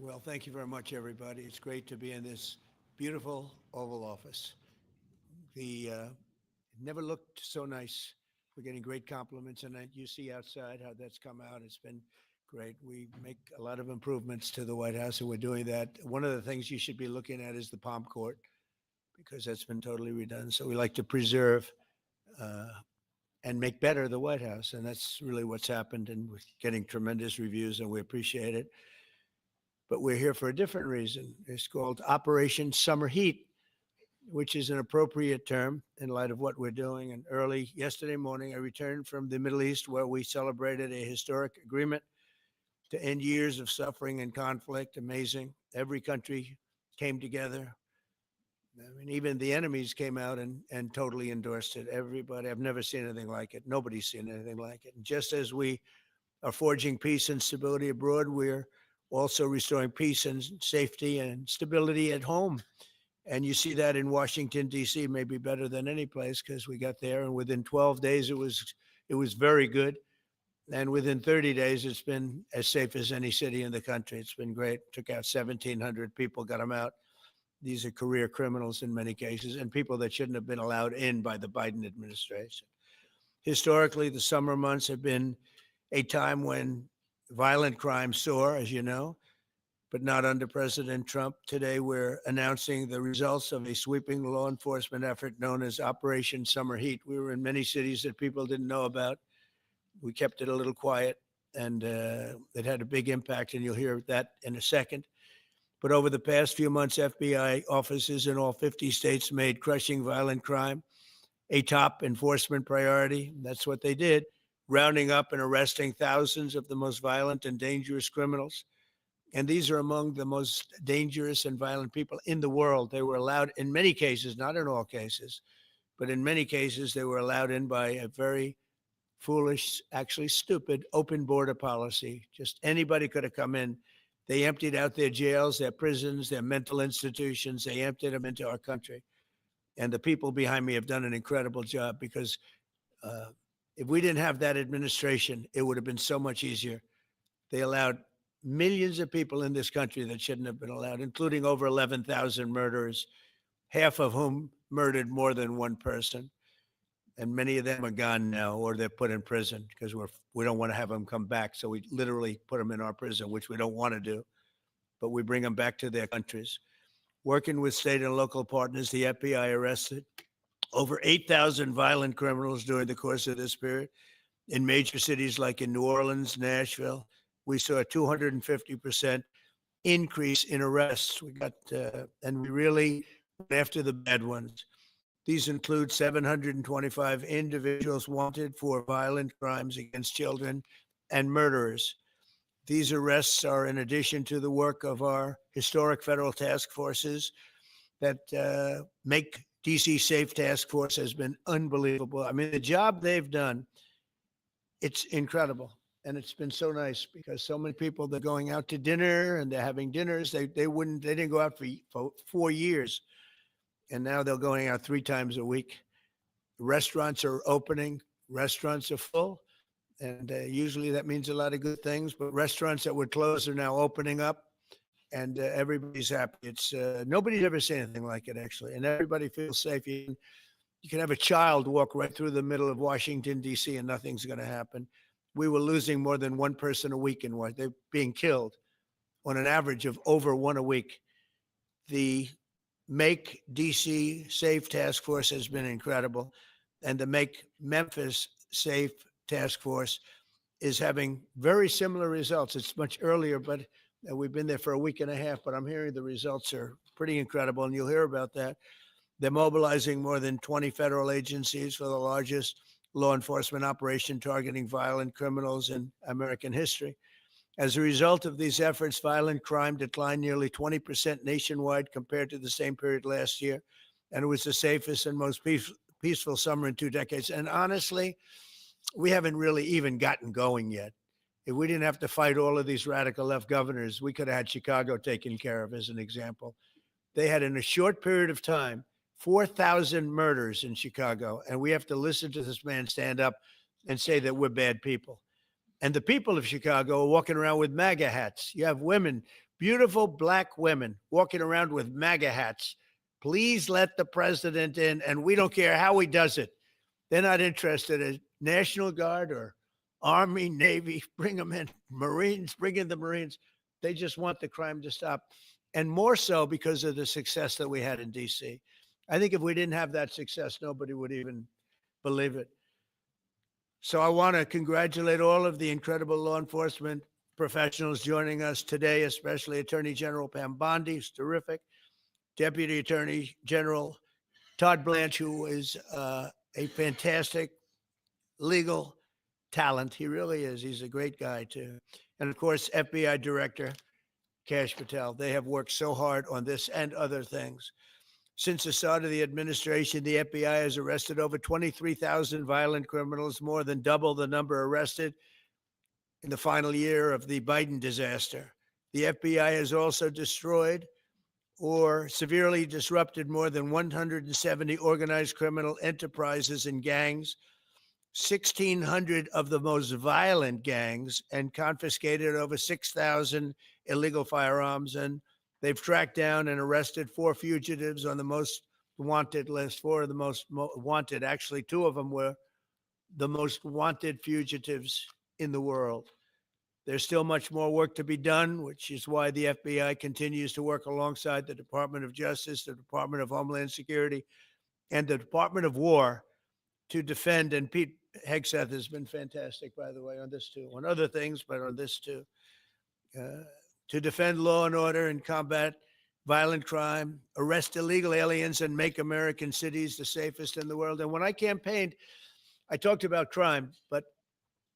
Well, thank you very much, everybody. It's great to be in this beautiful Oval Office. It never looked so nice. We're getting great compliments, and you see outside how that's come out. It's been great. We make a lot of improvements to the White House, and we're doing that. One of the things you should be looking at is the Palm Court because that's been totally redone. So we like to preserve uh, and make better the White House, and that's really what's happened. And we're getting tremendous reviews, and we appreciate it. But we're here for a different reason. It's called Operation Summer Heat, which is an appropriate term in light of what we're doing. And early yesterday morning, I returned from the Middle East where we celebrated a historic agreement to end years of suffering and conflict. Amazing. Every country came together. I mean, even the enemies came out and totally endorsed it. Everybody, I've never seen anything like it. Nobody's seen anything like it. And just as we are forging peace and stability abroad, we're also restoring peace and safety and stability at home. And you see that in Washington D.C. maybe better than any place because we got there, and within 12 days it was very good, and within 30 days it's been as safe as any city in the country. It's been great. Took out 1,700 people, got them out. These are career criminals in many cases, and people that shouldn't have been allowed in by the Biden administration. Historically, the summer months have been a time when violent crime soar, as you know, but not under President Trump. Today, we're announcing the results of a sweeping law enforcement effort known as Operation Summer Heat. We were in many cities that people didn't know about. We kept it a little quiet, and it had a big impact, and you'll hear that in a second. But over the past few months, FBI offices in all 50 states made crushing violent crime a top enforcement priority. That's what they did, rounding up and arresting thousands of the most violent and dangerous criminals. And these are among the most dangerous and violent people in the world. They were allowed in many cases, not in all cases, but in many cases, they were allowed in by a very foolish, actually stupid, open border policy. Just anybody could have come in. They emptied out their jails, their prisons, their mental institutions. They emptied them into our country. And the people behind me have done an incredible job because uh, if we didn't have that administration, it would have been so much easier. They allowed millions of people in this country that shouldn't have been allowed, including over 11,000 murderers, half of whom murdered more than one person. And many of them are gone now, or they're put in prison because we don't want to have them come back. So we literally put them in our prison, which we don't want to do, but we bring them back to their countries. Working with state and local partners, the FBI arrested over 8,000 violent criminals during the course of this period in major cities like in New Orleans, Nashville. We saw a 250% increase in arrests. And we really went after the bad ones. These include 725 individuals wanted for violent crimes against children and murderers. These arrests are in addition to the work of our historic federal task forces that make DC Safe Task Force has been unbelievable. I mean, the job they've done, it's incredible. And it's been so nice because so many people, they're going out to dinner and they're having dinners. They didn't go out for 4 years. And now they're going out 3 times a week. Restaurants are opening. Restaurants are full. And usually that means a lot of good things. But restaurants that were closed are now opening up. And everybody's happy. It's nobody's ever seen anything like it, actually. And everybody feels safe. You can have a child walk right through the middle of Washington, D.C., and nothing's going to happen. We were losing more than one person a week in what they're being killed on an average of over one a week. The Make DC Safe Task Force has been incredible. And the Make Memphis Safe Task Force is having very similar results. It's much earlier, but we've been there for a week and a half, but I'm hearing the results are pretty incredible, and you'll hear about that. They're mobilizing more than 20 federal agencies for the largest law enforcement operation targeting violent criminals in American history. As a result of these efforts, violent crime declined nearly 20% nationwide compared to the same period last year. And it was the safest and most peaceful summer in 2 decades. And honestly, we haven't really even gotten going yet. If we didn't have to fight all of these radical left governors, we could have had Chicago taken care of, as an example. They had, in a short period of time, 4,000 murders in Chicago. And we have to listen to this man stand up and say that we're bad people. And the people of Chicago are walking around with MAGA hats. You have women beautiful black women walking around with MAGA hats. Please let the president in, and we don't care how he does it. They're not interested in National Guard or Army, Navy. Bring them in. Marines, bring in the Marines. They just want the crime to stop. And more so because of the success that we had in D.C. I think if we didn't have that success, nobody would even believe it. So I want to congratulate all of the incredible law enforcement professionals joining us today, especially Attorney General Pam Bondi, who's terrific, Deputy Attorney General Todd Blanche, who is a fantastic legal talent. He really is. He's a great guy, too. And, of course, FBI Director Kash Patel. They have worked so hard on this and other things. Since the start of the administration, the FBI has arrested over 23,000 violent criminals, more than double the number arrested in the final year of the Biden disaster. The FBI has also destroyed or severely disrupted more than 170 organized criminal enterprises and gangs, 1,600 of the most violent gangs, and confiscated over 6,000 illegal firearms. And they've tracked down and arrested 4 fugitives on the most wanted list. 4 of the most wanted. Actually, 2 of them were the most wanted fugitives in the world. There's still much more work to be done, which is why the FBI continues to work alongside the Department of Justice, the Department of Homeland Security, and the Department of War to defend. And Pete Hegseth has been fantastic, by the way, on this too, on other things, but on this too, to defend law and order and combat violent crime, arrest illegal aliens, and make American cities the safest in the world. And when I campaigned, I talked about crime, but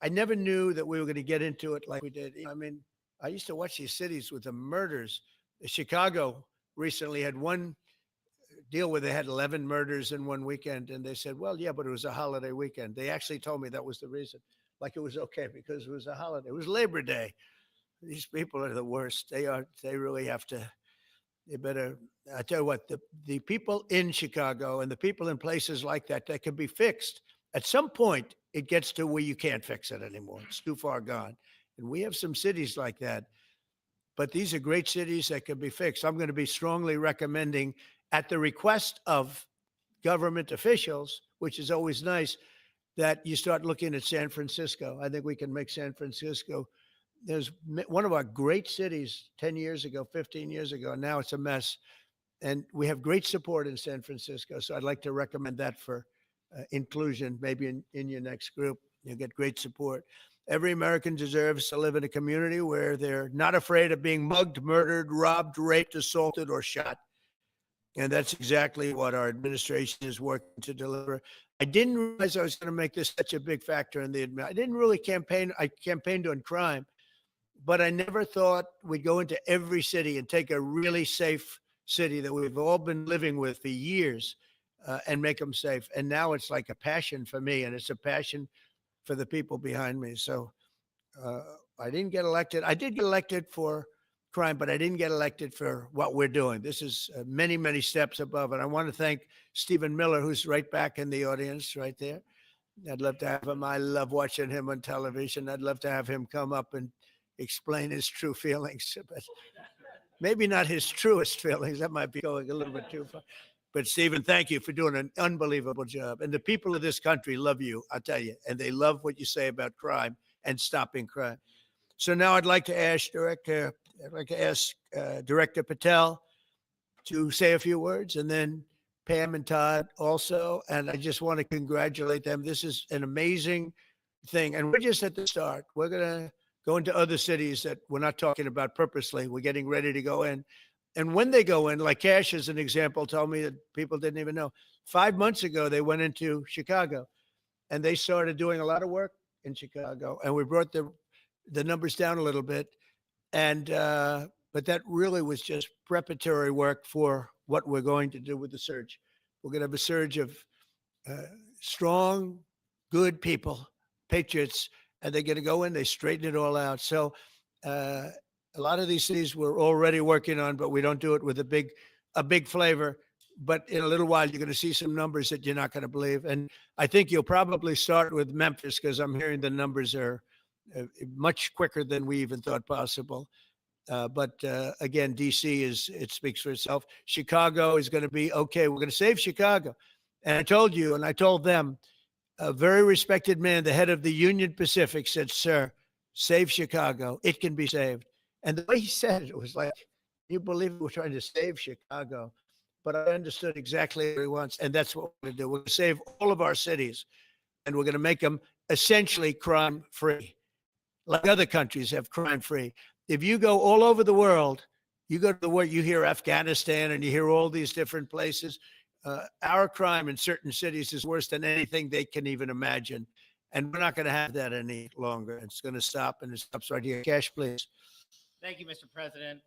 I never knew that we were going to get into it like we did. I mean, I used to watch these cities with the murders. Chicago recently had one deal where they had 11 murders in one weekend. And they said, well, yeah, but it was a holiday weekend. They actually told me that was the reason. Like it was okay because it was a holiday. It was Labor Day. These people are the worst. They really have to, they better, I tell you what, the people in Chicago and the people in places like that can be fixed. At some point, it gets to where you can't fix it anymore. It's too far gone. And we have some cities like that. But these are great cities that can be fixed. I'm going to be strongly recommending, at the request of government officials, which is always nice, that you start looking at San Francisco. I think we can make San Francisco. There's one of our great cities 10 years ago, 15 years ago, and now it's a mess. And we have great support in San Francisco. So I'd like to recommend that for inclusion, maybe in your next group. You'll get great support. Every American deserves to live in a community where they're not afraid of being mugged, murdered, robbed, raped, assaulted, or shot. And that's exactly what our administration is working to deliver. I didn't realize I was going to make this such a big factor in the I didn't really campaign. I campaigned on crime, but I never thought we'd go into every city and take a really safe city that we've all been living with for years and make them safe. And now it's like a passion for me, and it's a passion for the people behind me. So I didn't get elected. I did get elected for crime, but I didn't get elected for what we're doing. This is many, many steps above. And I want to thank Stephen Miller, who's right back in the audience right there. I'd love to have him. I love watching him on television. I'd love to have him come up and explain his true feelings, but maybe not his truest feelings. That might be going a little bit too far. But Stephen, thank you for doing an unbelievable job. And the people of this country love you, I'll tell you, and they love what you say about crime and stopping crime. So now I'd like to ask Director Patel to say a few words, and then Pam and Todd also. And I just want to congratulate them. This is an amazing thing. And we're just at the start. We're going to go into other cities that we're not talking about purposely. We're getting ready to go in. And when they go in, like Kash, as an example, told me that people didn't even know. 5 months ago, they went into Chicago, and they started doing a lot of work in Chicago. And we brought the numbers down a little bit. And but that really was just preparatory work for what we're going to do with the surge. We're going to have a surge of strong, good people, patriots, and they're going to go in, they straighten it all out. So a lot of these cities we're already working on, but we don't do it with a big flavor. But in a little while, you're going to see some numbers that you're not going to believe. And I think you'll probably start with Memphis, because I'm hearing the numbers are much quicker than we even thought possible. But again, DC it speaks for itself. Chicago is going to be okay. We're going to save Chicago. And I told you, and I told them, a very respected man, the head of the Union Pacific, said, "Sir, save Chicago. It can be saved." And the way he said it was like, you believe we're trying to save Chicago? But I understood exactly what he wants. And that's what we're going to do. We're going to save all of our cities, and we're going to make them essentially crime free, like other countries have crime free. If you go all over the world, you go to the world, you hear Afghanistan and you hear all these different places. Our crime in certain cities is worse than anything they can even imagine. And we're not going to have that any longer. It's going to stop, and it stops right here. Kash, please. Thank you, Mr. President.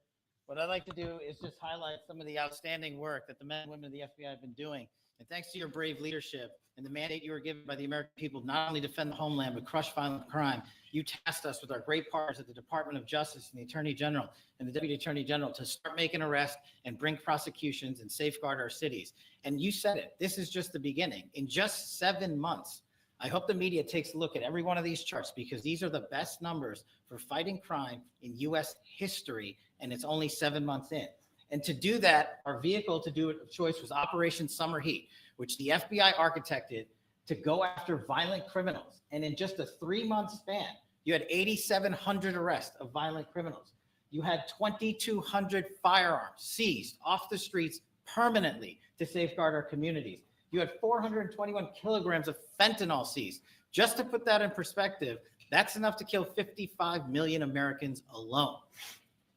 What I'd like to do is just highlight some of the outstanding work that the men and women of the FBI have been doing. And thanks to your brave leadership and the mandate you were given by the American people, not only defend the homeland, but crush violent crime, you tasked us with our great partners at the Department of Justice and the Attorney General and the Deputy Attorney General to start making arrests and bring prosecutions and safeguard our cities. And you said it, this is just the beginning. In just 7 months, I hope the media takes a look at every one of these charts, because these are the best numbers for fighting crime in U.S. history, and it's only 7 months in. And to do that, our vehicle to do it of choice was Operation Summer Heat, which the FBI architected to go after violent criminals. And in just a 3-month span, you had 8,700 arrests of violent criminals. You had 2,200 firearms seized off the streets permanently to safeguard our communities. You had 421 kilograms of fentanyl seized. Just to put that in perspective, that's enough to kill 55 million Americans alone.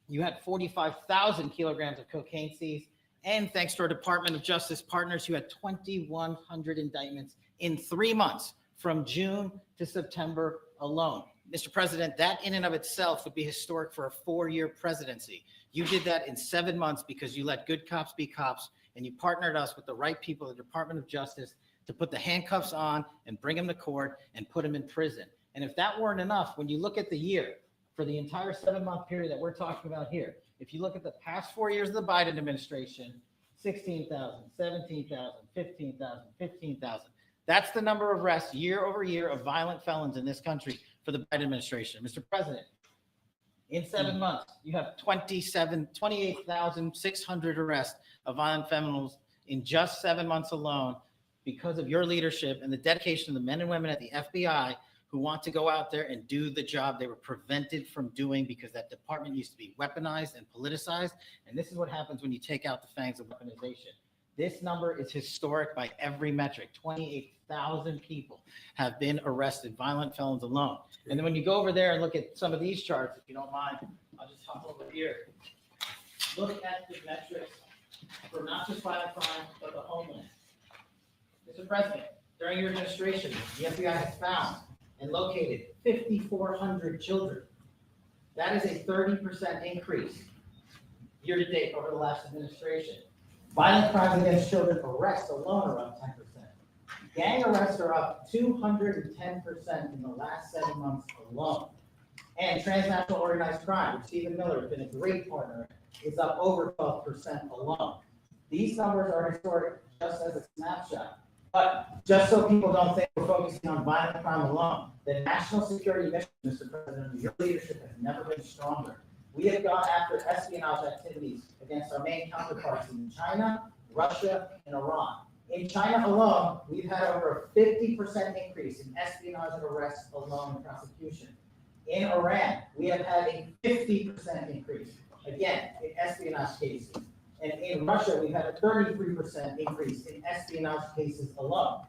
You had 45,000 kilograms of cocaine seized. And thanks to our Department of Justice partners, you had 2,100 indictments in 3 months, from June to September alone. Mr. President, that in and of itself would be historic for a 4-year presidency. You did that in 7 months because you let good cops be cops, and you partnered us with the right people at the Department of Justice to put the handcuffs on and bring them to court and put them in prison. And if that weren't enough, when you look at the year, for the entire 7-month period that we're talking about here, if you look at the past 4 years of the Biden administration, 16,000, 17,000, 15,000, 15,000. That's the number of arrests year over year of violent felons in this country for the Biden administration. Mr. President, in 7 months, you have 28,600 arrests of violent felons in just 7 months alone, because of your leadership and the dedication of the men and women at the FBI who want to go out there and do the job they were prevented from doing, because that department used to be weaponized and politicized. And this is what happens when you take out the fangs of weaponization. This number is historic by every metric. 28,000 people have been arrested, violent felons alone. And then when you go over there and look at some of these charts, if you don't mind, I'll just hop over here. Look at the metrics for not just violent crime, but the homeland. Mr. President, during your administration, the FBI has found and located 5,400 children. That is a 30% increase year to date over the last administration. Violent crimes against children arrests alone are up 10%. Gang arrests are up 210% in the last 7 months alone. And transnational organized crime, which Stephen Miller has been a great partner in, is up over 12% alone. These numbers are historic just as a snapshot. But just so people don't think we're focusing on violent crime alone, the national security mission, Mr. President, your leadership has never been stronger. We have gone after espionage activities against our main counterparts in China, Russia, and Iran. In China alone, we've had over a 50% increase in espionage and arrests alone in prosecution. In Iran, we have had a 50% increase, again, in espionage cases. And in Russia, we've had a 33% increase in espionage cases alone.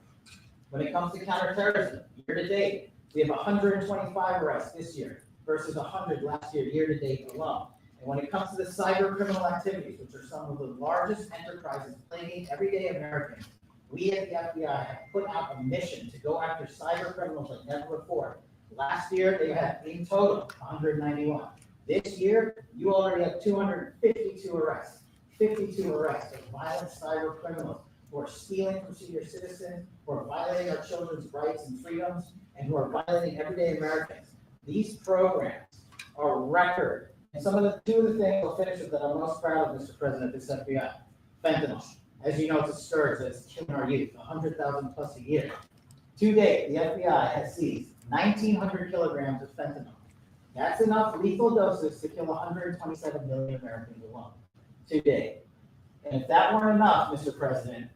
When it comes to counterterrorism, year to date, we have 125 arrests this year versus 100 last year, year to date alone. And when it comes to the cyber criminal activities, which are some of the largest enterprises plaguing everyday Americans, we at the FBI have put out a mission to go after cyber criminals like never before. Last year, they had in total 191. This year, you already have 252 arrests. 52 arrests of violent cyber criminals who are stealing from senior citizens, who are violating our children's rights and freedoms, and who are violating everyday Americans. These programs are record. And some of the two of the things I'll finish with that I'm most proud of, Mr. President, this FBI. Fentanyl. As you know, it's a scourge that's killing our youth, 100,000 plus a year. To date, the FBI has seized 1,900 kilograms of fentanyl, That's enough lethal doses to kill 127 million Americans alone today. And if that weren't enough, Mr. President,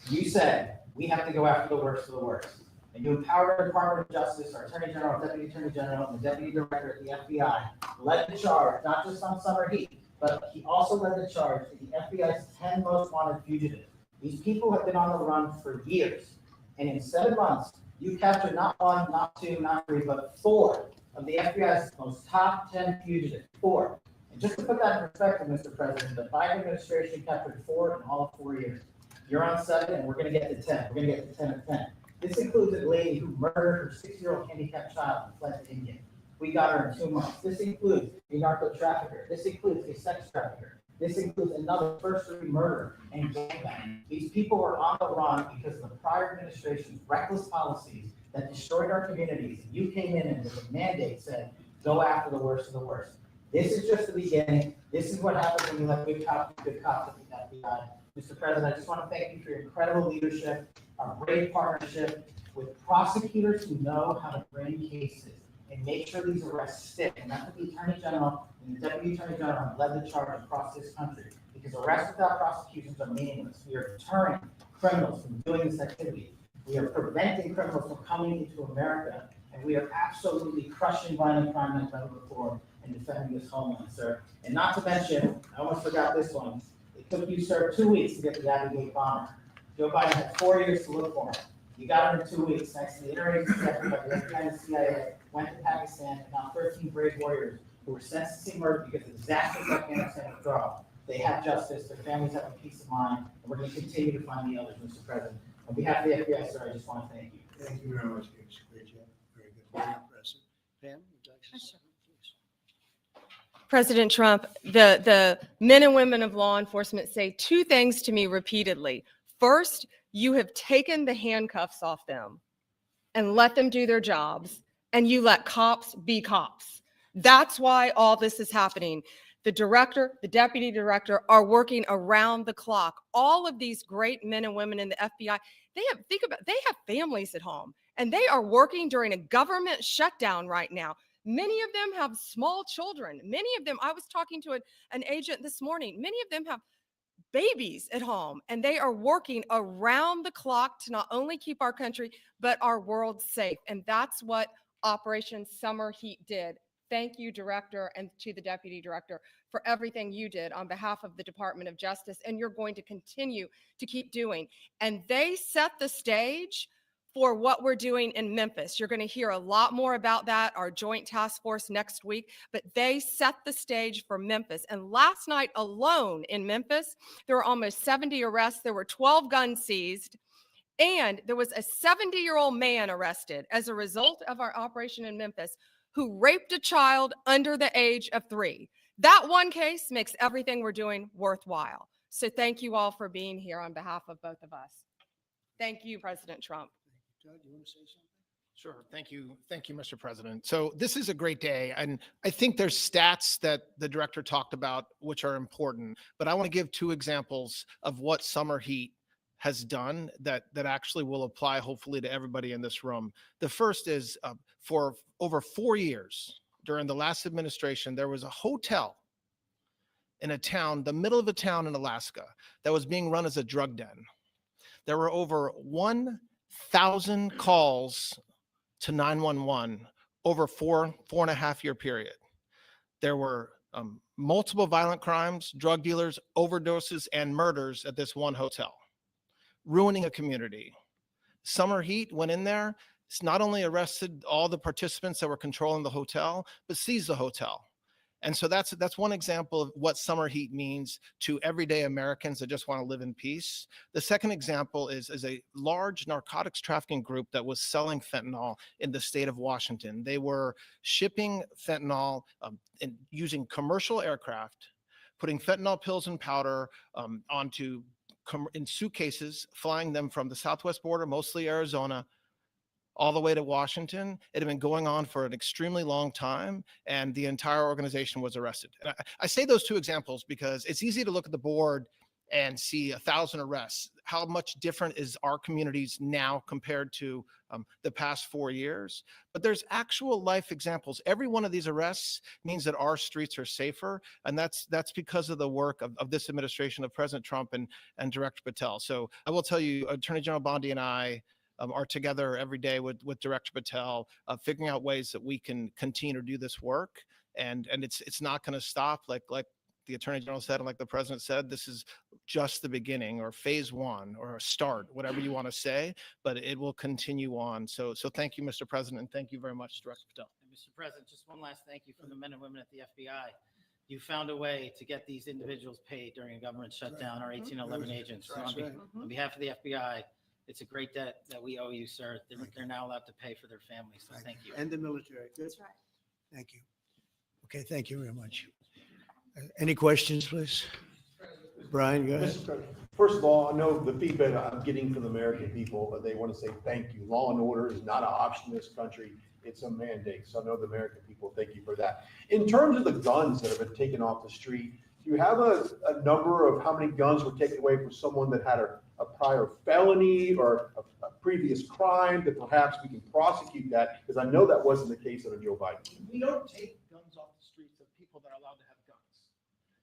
you said we have to go after the worst of the worst. And you empowered the Department of Justice, our Attorney General, Deputy Attorney General, and the Deputy Director at the FBI, led the charge, not just on summer heat, but he also led the charge to the FBI's 10 most wanted fugitives. These people have been on the run for years. And in 7 months, you captured not 1, not 2, not 3, but 4 of the FBI's most top 10 fugitives. 4. And just to put that in perspective, Mr. President, the Biden administration captured 4 in all of 4 years. You're on 7, and we're going to get to 10. We're going to get to 10 of 10. This includes a lady who murdered her 6-year-old handicapped child and fled to India. We got her in 2 months. This includes a narco trafficker. This includes a sex trafficker. This includes another first-degree murder and gangbang. These people were on the run because of the prior administration's reckless policies that destroyed our communities. You came in and with a mandate said, go after the worst of the worst. This is just the beginning. This is what happens when you let good cops be good cops at the FBI. Mr. President, I just want to thank you for your incredible leadership, our great partnership with prosecutors who know how to bring cases and make sure these arrests stick. And that's what the Attorney General and the Deputy Attorney General have led the charge across this country. Because arrests without prosecutions are meaningless. We are deterring criminals from doing this activity. We are preventing criminals from coming into America. And we are absolutely crushing violent crime like never before and defending this homeland, sir. And not to mention, I almost forgot this one. It took you, sir, 2 weeks to get the Abbey Gate bomber. Joe Biden had 4 years to look for him. You got him in 2 weeks, thanks to the interagency effort by the FBI and the CIA, went to Pakistan, and now 13 brave warriors who were sentenced to murder because of disastrous Afghanistan withdrawal. They have justice, their families have a peace of mind, and we're going to continue to find the others, Mr. President. On behalf of the FBI, sir, I just want to thank you. Thank you very much, Kash. Great job. Very good. Very impressive. Pam, would you like to say something, please? President Trump, the men and women of law enforcement say 2 things to me repeatedly. First, you have taken the handcuffs off them and let them do their jobs, and you let cops be cops. That's why all this is happening. The director, the deputy director are working around the clock. All of these great men and women in the FBI, they have families at home, and they are working during a government shutdown right now. Many of them have small children. Many of them, I was talking to an agent this morning, many of them have babies at home, and they are working around the clock to not only keep our country, but our world safe. And that's what Operation Summer Heat did. Thank you, Director, and to the Deputy Director for everything you did on behalf of the Department of Justice, and you're going to continue to keep doing. And they set the stage for what we're doing in Memphis. You're going to hear a lot more about that, our joint task force next week, but they set the stage for Memphis. And last night alone in Memphis, there were almost 70 arrests. There were 12 guns seized, and there was a 70-year-old man arrested as a result of our operation in Memphis who raped a child under the age of 3. That one case makes everything we're doing worthwhile. So thank you all for being here on behalf of both of us. Thank you, President Trump. Doug, you want to say something? Sure. Thank you. Thank you, Mr. President. So this is a great day. And I think there's stats that the director talked about, which are important, but I want to give 2 examples of what summer heat has done that actually will apply hopefully to everybody in this room. The first is for over 4 years during the last administration, there was a hotel in a town, the middle of a town in Alaska, that was being run as a drug den. There were over 1,000 calls to 911 over 4.5 year period. There were multiple violent crimes, drug dealers, overdoses, and murders at this one hotel, ruining a community. Summer Heat went in there. It's not only arrested all the participants that were controlling the hotel, but seized the hotel. And so that's one example of what summer heat means to everyday Americans that just want to live in peace. The second example is a large narcotics trafficking group that was selling fentanyl in the state of Washington. They were shipping fentanyl and using commercial aircraft, putting fentanyl pills and powder onto in suitcases, flying them from the southwest border, mostly Arizona, all the way to Washington. It had been going on for an extremely long time, and the entire organization was arrested. And I say those 2 examples because it's easy to look at the board and see 1,000 arrests. How much different is our communities now compared to the past 4 years? But there's actual life examples. Every one of these arrests means that our streets are safer, and that's because of the work of this administration, of President Trump and Director Patel. So I will tell you, Attorney General Bondi and I are together every day with Director Patel, figuring out ways that we can continue to do this work, and it's not going to stop. Like the Attorney General said, and like the President said, this is just the beginning, or phase one, or a start, whatever you want to say, but it will continue on. So thank you, Mr. President, and thank you very much, Director Patel. And Mr. President, just one last thank you from the men and women at the FBI. You found a way to get these individuals paid during a government shutdown, our 1811 agents. So That's right. on behalf of the FBI, it's a great debt that we owe you, sir. They're now allowed to pay for their families, so thank you. And the military. Good. That's right. Thank you. Okay, thank you very much. Any questions, please? Brian, go ahead. Mr. President, first of all, I know the feedback I'm getting from the American people, they want to say thank you. Law and order is not an option in this country. It's a mandate. So I know the American people, thank you for that. In terms of the guns that have been taken off the street, do you have a number of how many guns were taken away from someone that had a prior felony or a previous crime, that perhaps we can prosecute that? Because I know that wasn't the case under Joe Biden. We don't take guns off the streets of people that are allowed to have guns.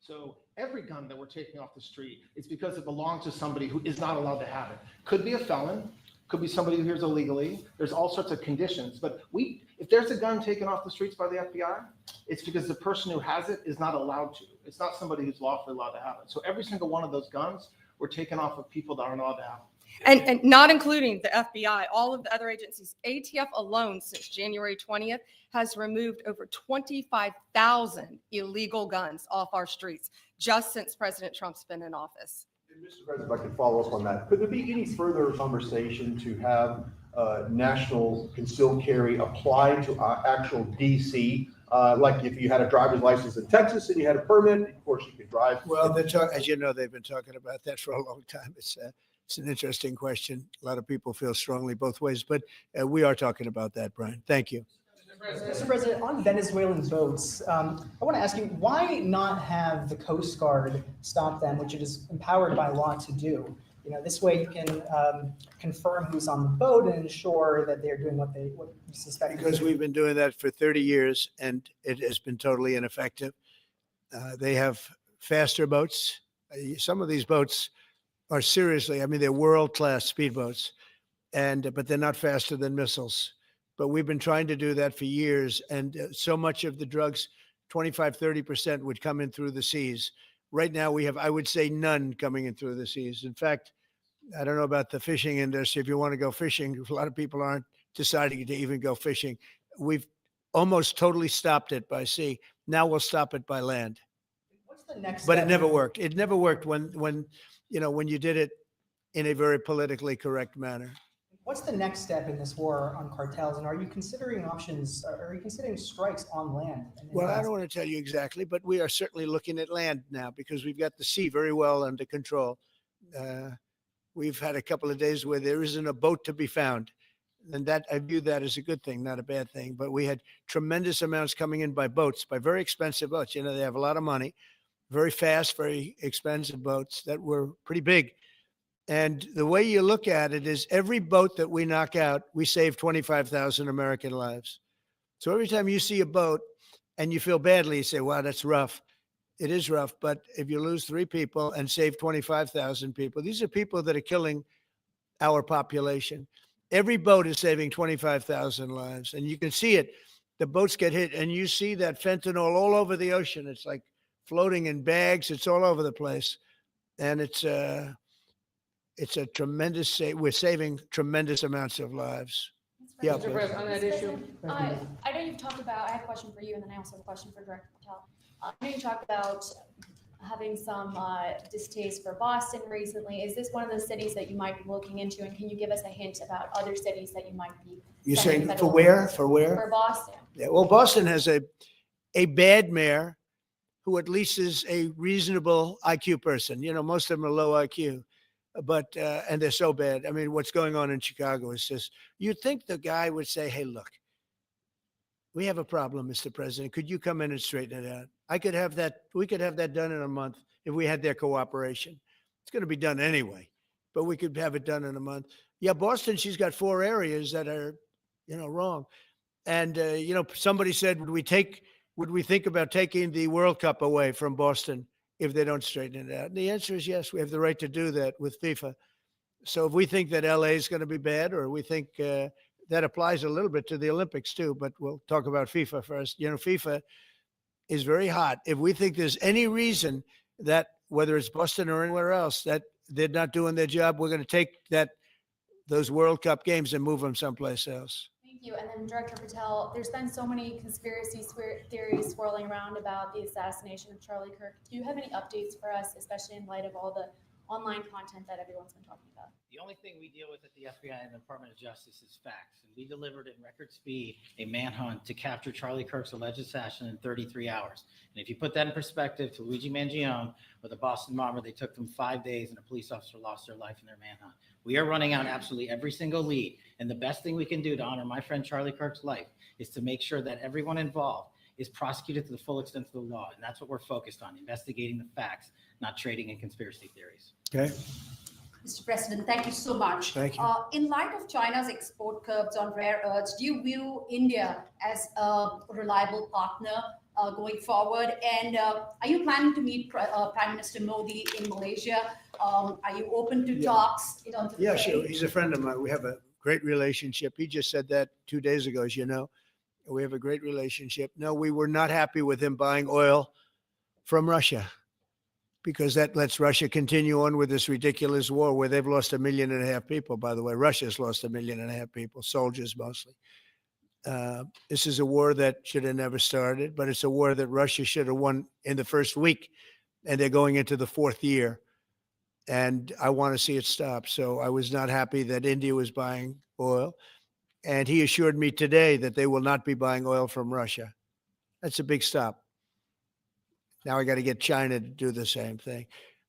So every gun that we're taking off the street is because it belongs to somebody who is not allowed to have it. Could be a felon, could be somebody who hears illegally. There's all sorts of conditions, but if there's a gun taken off the streets by the FBI, it's because the person who has it is not allowed to. It's not somebody who's lawfully allowed to have it. So every single one of those guns were taken off of people that aren't allowed to have them. And not including the FBI, all of the other agencies. ATF alone since January 20th has removed over 25,000 illegal guns off our streets just since President Trump's been in office. And Mr. President, if I could follow up on that, could there be any further conversation to have national concealed carry applied to actual DC? Like if you had a driver's license in Texas and you had a permit, of course you could drive. Well, as you know, they've been talking about that for a long time. It's an interesting question. A lot of people feel strongly both ways, but we are talking about that, Brian. Thank you. Mr. President, on Venezuelan boats, I want to ask you, why not have the Coast Guard stop them, which it is empowered by law to do? You know, this way you can confirm who's on the boat and ensure that they're doing what you suspect. Because we've been doing that for 30 years and it has been totally ineffective. They have faster boats. Some of these boats are seriously, I mean, they're world-class speedboats, but they're not faster than missiles. But we've been trying to do that for years. And so much of the drugs, 25-30% would come in through the seas. Right now we have, I would say, none coming in through the seas. In fact, I don't know about the fishing industry. If you want to go fishing, a lot of people aren't deciding to even go fishing. We've almost totally stopped it by sea. Now we'll stop it by land. What's the next But step? it never worked. It never worked when you did it in a very politically correct manner. What's the next step in this war on cartels? And are you considering options? Are you considering strikes on land? Well, I don't want to tell you exactly, but we are certainly looking at land now because we've got the sea very well under control. We've had a couple of days where there isn't a boat to be found. And that I view that as a good thing, not a bad thing. But we had tremendous amounts coming in by boats, by very expensive boats. You know, they have a lot of money, very fast, very expensive boats that were pretty big. And the way you look at it is every boat that we knock out, we save 25,000 American lives. So every time you see a boat and you feel badly, you say, wow, that's rough. It is rough. But if you lose 3 people and save 25,000 people, these are people that are killing our population. Every boat is saving 25,000 lives. And you can see it. The boats get hit and you see that fentanyl all over the ocean. It's like floating in bags. It's all over the place. And it's a tremendous, we're saving tremendous amounts of lives. Yeah, Mr. please. President, on that issue, I know you've talked about, I have a question for you, and then I also have a question for Director Patel. I know you talked about having some distaste for Boston recently. Is this one of those cities that you might be looking into, and can you give us a hint about other cities that you might be? You're sending saying federal for where? funds? For where? For Boston. Yeah, well, Boston has a bad mayor who at least is a reasonable IQ person. You know, most of them are low IQ, but and they're so bad. I mean, what's going on in Chicago is just, you'd think the guy would say, hey, look, we have a problem, Mr. President. Could you come in and straighten it out? We could have that done in a month if we had their cooperation. It's going to be done anyway, but we could have it done in a month. Yeah, Boston, she's got 4 areas that are, wrong. And, somebody said, would we think about taking the World Cup away from Boston if they don't straighten it out? And the answer is yes, we have the right to do that with FIFA. So if we think that LA is going to be bad, or we think that applies a little bit to the Olympics too, but we'll talk about FIFA first. FIFA is very hot. If we think there's any reason that whether it's Boston or anywhere else that they're not doing their job, we're going to take those World Cup games and move them someplace else. Thank you. And then Director Patel, there's been so many conspiracy theories swirling around about the assassination of Charlie Kirk. Do you have any updates for us, especially in light of all the online content that everyone's been talking about? The only thing we deal with at the FBI and the Department of Justice is facts. And we delivered in record speed a manhunt to capture Charlie Kirk's alleged assassin in 33 hours. And if you put that in perspective to Luigi Mangione or the Boston bomber, they took them 5 days and a police officer lost their life in their manhunt. We are running out absolutely every single lead. And the best thing we can do to honor my friend Charlie Kirk's life is to make sure that everyone involved is prosecuted to the full extent of the law. And that's what we're focused on, investigating the facts, not trading in conspiracy theories. Okay. Mr. President, thank you so much. Thank you. In light of China's export curbs on rare earths, do you view India as a reliable partner going forward? And are you planning to meet Prime Minister Modi in Malaysia? Are you open to talks? Yeah, sure. He's a friend of mine. We have a great relationship. He just said that 2 days ago, as you know. We have a great relationship. No, we were not happy with him buying oil from Russia, because that lets Russia continue on with this ridiculous war where they've lost 1.5 million people. By the way, Russia's lost 1.5 million people, soldiers mostly. This is a war that should have never started, but it's a war that Russia should have won in the first week, and they're going into the 4th year. And I want to see it stop. So I was not happy that India was buying oil. And he assured me today that they will not be buying oil from Russia. That's a big stop. Now I got to get China to do the same thing.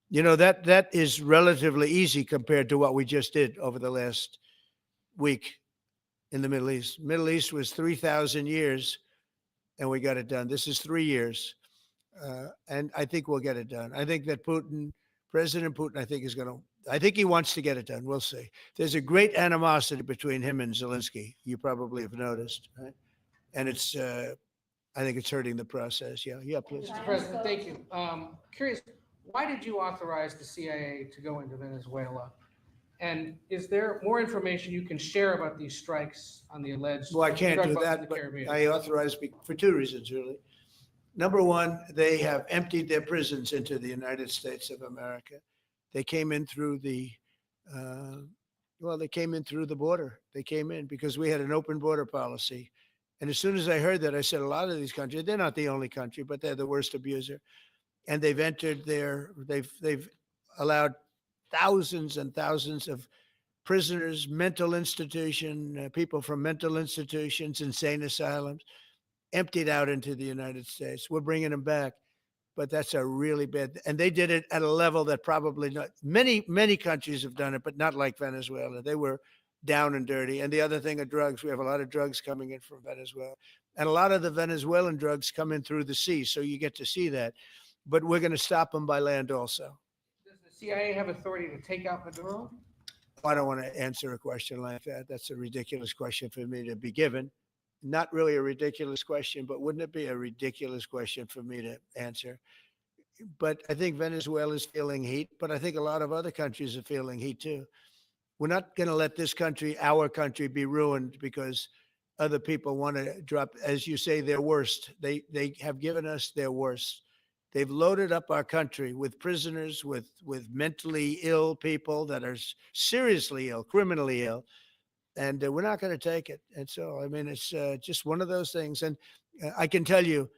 That is relatively easy compared to what we just did over the last week in the Middle East. Middle East was 3,000 years, and we got it done. This is 3 years, and I think we'll get it done. I think that President Putin, I think he wants to get it done. We'll see. There's a great animosity between him and Zelensky. You probably have noticed, right? And I think it's hurting the process. Yeah, please. Mr. President, thank you. Curious, why did you authorize the CIA to go into Venezuela? And is there more information you can share about these strikes on the alleged? Well, I can't drug do busts in that, the but Caribbean? I authorized for 2 reasons, really. Number one, they have emptied their prisons into the United States of America. They came in through the border. They came in because we had an open border policy. And as soon as I heard that, I said, a lot of these countries, they're not the only country, but they're the worst abuser. And they've entered they've allowed thousands and thousands of prisoners, mental institution, people from mental institutions, insane asylums, emptied out into the United States. We're bringing them back, but that's a really bad, and they did it at a level that probably not many countries have done it, but not like Venezuela. They were down and dirty. And the other thing are drugs. We have a lot of drugs coming in from Venezuela, and a lot of the Venezuelan drugs come in through the sea. So you get to see that, but we're going to stop them by land also. Does the CIA have authority to take out Maduro? I don't want to answer a question like that. That's a ridiculous question for me to be given. Not really a ridiculous question, but wouldn't it be a ridiculous question for me to answer? But I think Venezuela is feeling heat, but I think a lot of other countries are feeling heat too. We're not going to let this country, our country, be ruined because other people want to drop, as you say, their worst. They have given us their worst. They've loaded up our country with prisoners, with mentally ill people that are seriously ill, criminally ill. And we're not going to take it. And so, I mean, it's just one of those things. And I can tell you,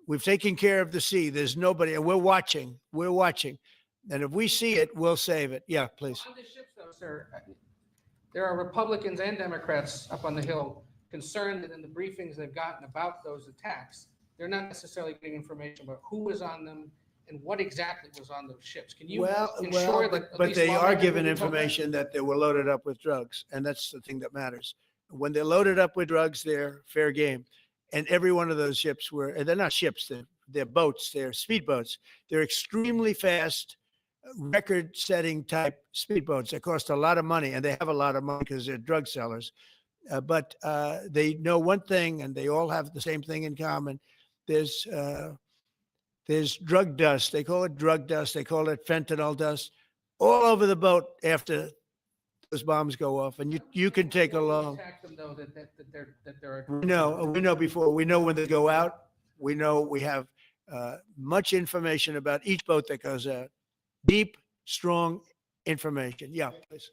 we've taken care of the sea. There's nobody, and we're watching. We're watching. And if we see it, we'll save it. Yeah, please. On the ships, though, sir, there are Republicans and Democrats up on the Hill concerned that in the briefings they've gotten about those attacks, they're not necessarily getting information about who was on them and what exactly was on those ships. Can you ensure that? But they are given information that they were loaded up with drugs, and that's the thing that matters. When they're loaded up with drugs, they're fair game. And every one of those ships they're not ships, they're boats, they're speedboats. They're extremely fast, record-setting type speedboats that cost a lot of money, and they have a lot of money because they're drug sellers. But they know one thing, and they all have the same thing in common. There's drug dust. They call it drug dust. They call it fentanyl dust all over the boat after those bombs go off, and you can take along. Attack them though, that they're. We know before. We know when they go out. We know we have much information about each boat that goes out. Deep, strong information. Yeah, please.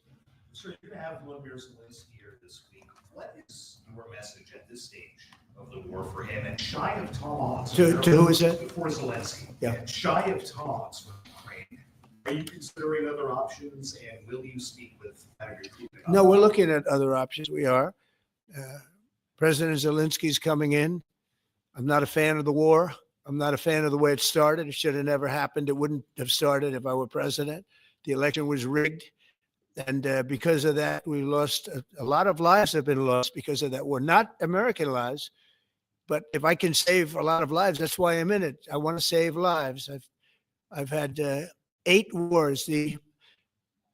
Sir, you're going to have Volodymyr Zelensky here this week. What is your message at this stage of the war for him? And shy of tomahawks. To who is that? For Zelensky. Yeah. And shy of tomahawks for Ukraine. Are you considering other options, and will you speak with Senator Putin? No, we're looking at other options. We are. President Zelensky's coming in. I'm not a fan of the war. I'm not a fan of the way it started. It should have never happened. It wouldn't have started if I were president. The election was rigged. And because of that, we lost a lot of lives have been lost because of that war. Not American lives, but if I can save a lot of lives, that's why I'm in it. I want to save lives. I've had 8 wars. The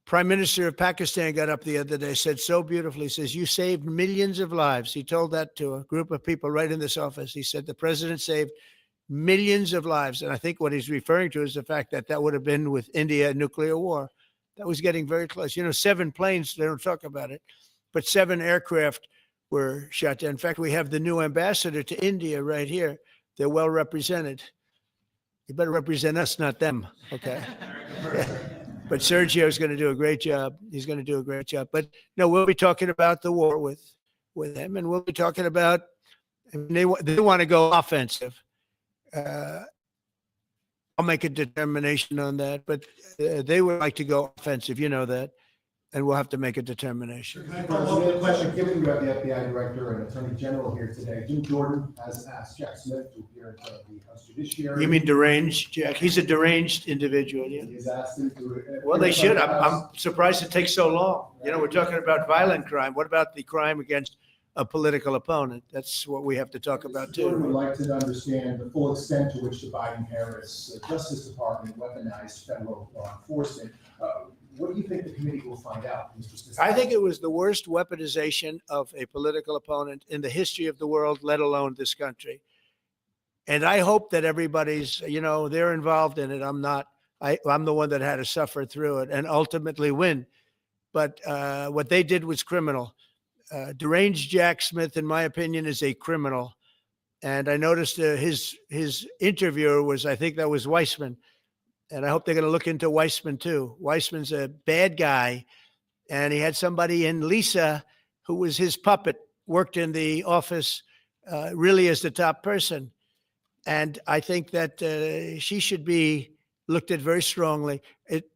Prime Minister of Pakistan got up the other day, said so beautifully, says, you saved millions of lives. He told that to a group of people right in this office. He said, the president saved millions of lives. And I think what he's referring to is the fact that that would have been with India a nuclear war. That was getting very close. 7 planes, they don't talk about it, but 7 aircraft were shot down. In fact, we have the new ambassador to India right here. They're well represented. You better represent us, not them, okay? But Sergio's going to do a great job. He's going to do a great job. But no, we'll be talking about the war with them, and we'll be talking about, they want to go offensive. I'll make a determination on that, but they would like to go offensive, you know that, and we'll have to make a determination. Can I follow up with a question? Given you have the FBI director and attorney general here today, Jim Jordan has asked Jack Smith to appear in front of the House Judiciary. You mean deranged, Jack? He's a deranged individual, yeah. He's asked him to. Well, they should. I'm surprised it takes so long. We're talking about violent crime. What about the crime against a political opponent? That's what we have to talk about Jordan too. would like to understand the full extent to which the Biden-Harris Justice Department weaponized federal law enforcement. What do you think the committee will find out, Mr. Smith? I think it was the worst weaponization of a political opponent in the history of the world, let alone this country. And I hope that everybody's, they're involved in it. I'm not. I'm the one that had to suffer through it and ultimately win. But what they did was criminal. Deranged Jack Smith, in my opinion, is a criminal. And I noticed his interviewer was, I think that was Weissman. And I hope they're going to look into Weissman too. Weissman's a bad guy. And he had somebody in Lisa, who was his puppet, worked in the office really as the top person. And I think that she should be looked at very strongly.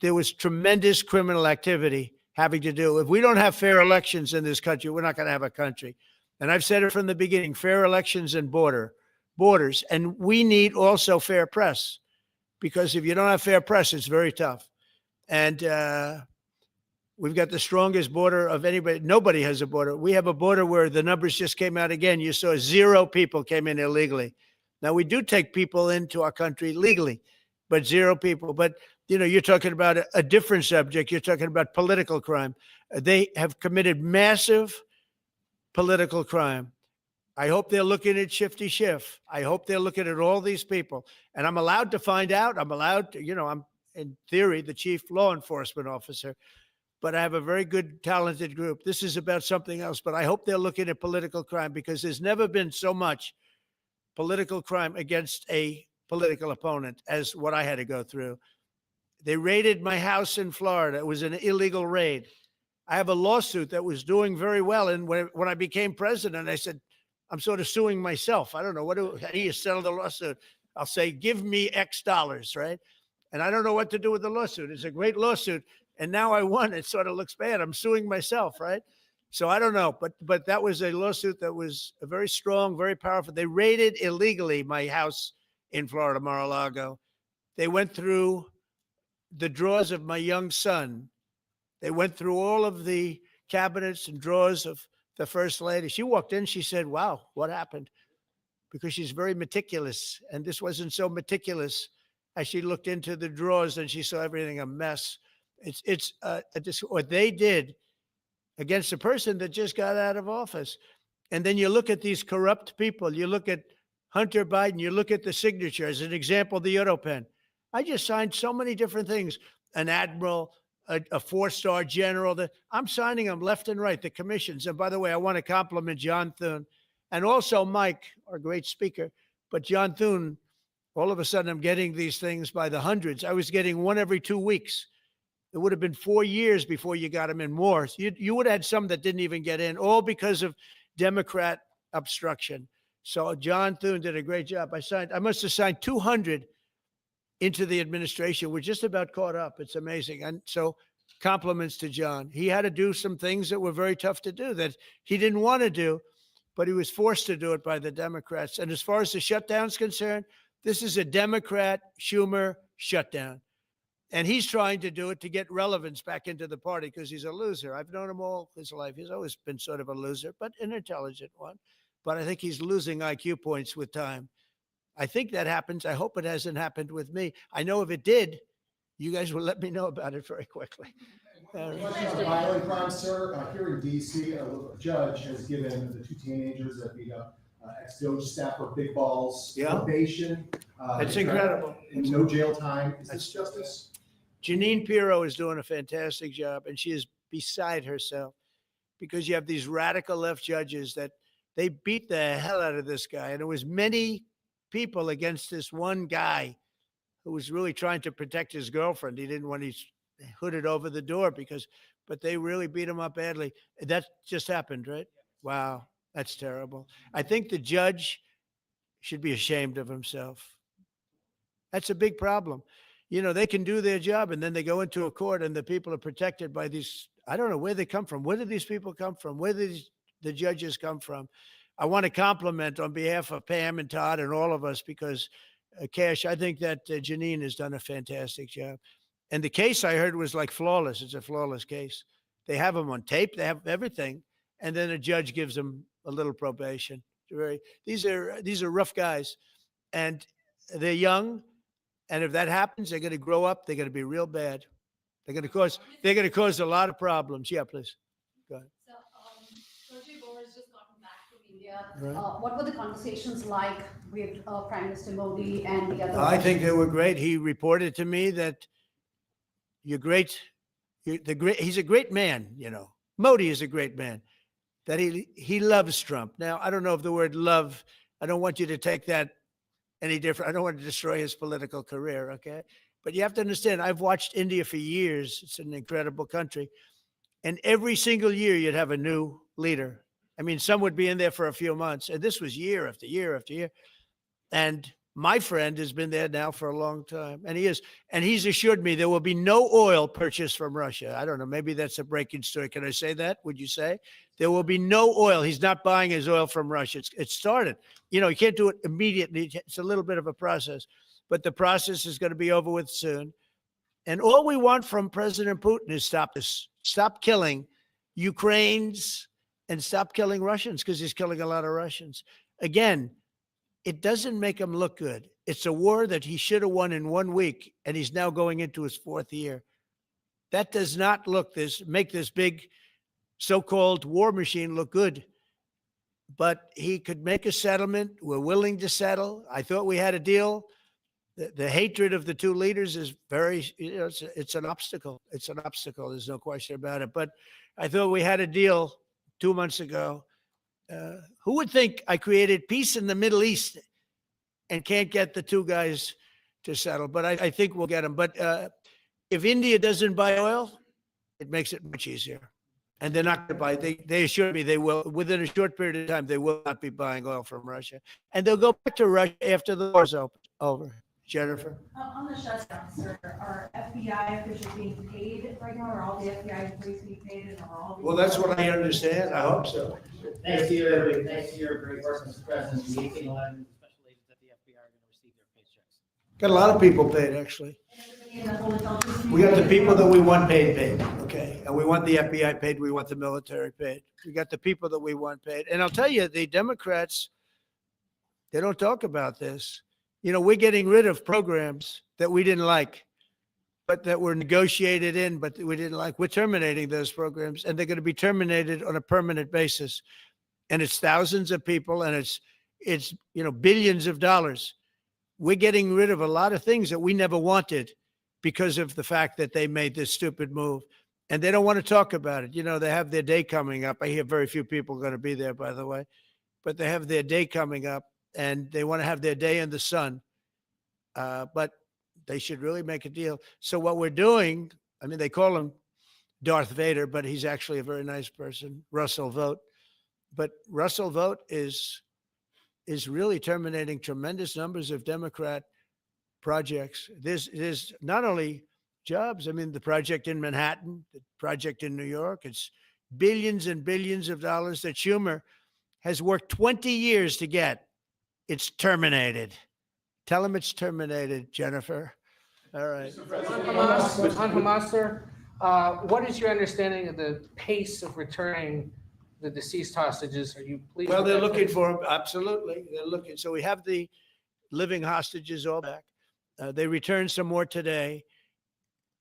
There was tremendous criminal activity having to do. If we don't have fair elections in this country, we're not going to have a country. And I've said it from the beginning, fair elections and borders. And we need also fair press, because if you don't have fair press, it's very tough. And we've got the strongest border of anybody. Nobody has a border. We have a border where the numbers just came out again. You saw 0 people came in illegally. Now, we do take people into our country legally, but 0 people. But you're talking about a different subject. You're talking about political crime. They have committed massive political crime. I hope they're looking at Shifty Schiff. I hope they're looking at all these people. And I'm allowed to find out. I'm allowed to, I'm in theory the chief law enforcement officer, but I have a very good, talented group. This is about something else, but I hope they're looking at political crime, because there's never been so much political crime against a political opponent as what I had to go through. They raided my house in Florida. It was an illegal raid. I have a lawsuit that was doing very well. And when I became president, I said, I'm sort of suing myself. I don't know. How do you settle the lawsuit? I'll say, give me X dollars, right? And I don't know what to do with the lawsuit. It's a great lawsuit. And now I won. It sort of looks bad. I'm suing myself, right? So I don't know. But that was a lawsuit that was very strong, very powerful. They raided illegally my house in Florida, Mar-a-Lago. They went through the drawers of my young son. They went through all of the cabinets and drawers of the first lady. She walked in, she said, wow, what happened? Because she's very meticulous. And this wasn't so meticulous as she looked into the drawers and she saw everything a mess. What they did against a person that just got out of office. And then you look at these corrupt people. You look at Hunter Biden. You look at the signature as an example, the auto pen. I just signed so many different things. An admiral, a four-star general. I'm signing them left and right, the commissions. And by the way, I want to compliment John Thune and also Mike, our great speaker. But John Thune, all of a sudden, I'm getting these things by the hundreds. I was getting one every 2 weeks. It would have been 4 years before you got them in more. You would have had some that didn't even get in, all because of Democrat obstruction. So John Thune did a great job. I must have signed 200 into the administration. We're just about caught up. It's amazing. And so compliments to John. He had to do some things that were very tough to do that he didn't want to do, but he was forced to do it by the Democrats. And as far as the shutdown's concerned, this is a Democrat Schumer shutdown. And he's trying to do it to get relevance back into the party because he's a loser. I've known him all his life. He's always been sort of a loser, but an intelligent one. But I think he's losing IQ points with time. I think that happens. I hope it hasn't happened with me. I know if it did, you guys will let me know about it very quickly. Question on violent crime, sir. Here in D.C., a judge has given the two teenagers that beat up ex-Doge staffer Big Balls probation. That's incredible. And no jail time. Is this justice? Jeanine Pirro is doing a fantastic job, and she is beside herself because you have these radical left judges that they beat the hell out of this guy. And it was many people against this one guy who was really trying to protect his girlfriend. He didn't want to hood it over the door but they really beat him up badly. That just happened, right? Wow, that's terrible. I think the judge should be ashamed of himself. That's a big problem. You know, they can do their job and then they go into a court and the people are protected by these, I don't know where they come from. Where do these people come from? Where do the judges come from? I want to compliment on behalf of Pam and Todd and all of us because, Kash, I think that Jeanine has done a fantastic job. And the case I heard was like flawless. It's a flawless case. They have them on tape. They have everything. And then a judge gives them a little probation. These are rough guys. And they're young. And if that happens, they're going to grow up. They're going to be real bad. They're going to cause a lot of problems. Yeah, please. Go ahead. Right. What were the conversations like with Prime Minister Modi and the other? I think they were great. He reported to me that he's a great man, you know. Modi is a great man, that he loves Trump. Now, I don't know if the word love, I don't want you to take that any different. I don't want to destroy his political career, okay? But you have to understand, I've watched India for years. It's an incredible country. And every single year you'd have a new leader. I mean, some would be in there for a few months. And this was year after year after year. And my friend has been there now for a long time. And he's assured me there will be no oil purchased from Russia. I don't know. Maybe that's a breaking story. Can I say that? Would you say? There will be no oil. He's not buying his oil from Russia. It started. You know, you can't do it immediately. It's a little bit of a process. But the process is going to be over with soon. And all we want from President Putin is stop killing Ukrainians and stop killing Russians because he's killing a lot of Russians. Again, it doesn't make him look good. It's a war that he should have won in 1 week, and he's now going into his 4th year. That does not make this big so-called war machine look good. But he could make a settlement. We're willing to settle. I thought we had a deal. The hatred of the two leaders is very, it's an obstacle. It's an obstacle. There's no question about it. But I thought we had a deal 2 months ago. Who would think I created peace in the Middle East and can't get the two guys to settle? But I think we'll get them. But if India doesn't buy oil, it makes it much easier. And they're not going to buy. They assure me they will. Within a short period of time, they will not be buying oil from Russia. And they'll go back to Russia after the war's over. Jennifer? On the shutdown, sir, are FBI officials being paid right now? Are all the FBI employees being paid? And are all Well, that's what I understand. I hope so. Thanks to you, everybody. Thanks to your great work, Mr. President. The 1811 special agents at the FBI are going to receive their paychecks. Got a lot of people paid, actually. We got the people that we want paid, okay? And we want the FBI paid, we want the military paid. We got the people that we want paid. And I'll tell you, the Democrats, they don't talk about this. You know, we're getting rid of programs that we didn't like, but that were negotiated in, but we didn't like. We're terminating those programs, and they're going to be terminated on a permanent basis. And it's thousands of people, and it's billions of dollars. We're getting rid of a lot of things that we never wanted because of the fact that they made this stupid move. And they don't want to talk about it. You know, they have their day coming up. I hear very few people are going to be there, by the way, but they have their day coming up, and they want to have their day in the sun. But they should really make a deal. So what we're doing, I mean, they call him Darth Vader, but he's actually a very nice person, Russell Vogt. But Russell Vogt is really terminating tremendous numbers of Democrat projects. There's not only jobs. I mean, the project in Manhattan, the project in New York, it's billions and billions of dollars that Schumer has worked 20 years to get. It's terminated. Tell him it's terminated, Jennifer. All right. On Hamas, sir, what is your understanding of the pace of returning the deceased hostages? Are you pleased? Well, with they're that? looking for them. Absolutely. They're looking. So we have the living hostages all back. They returned some more today.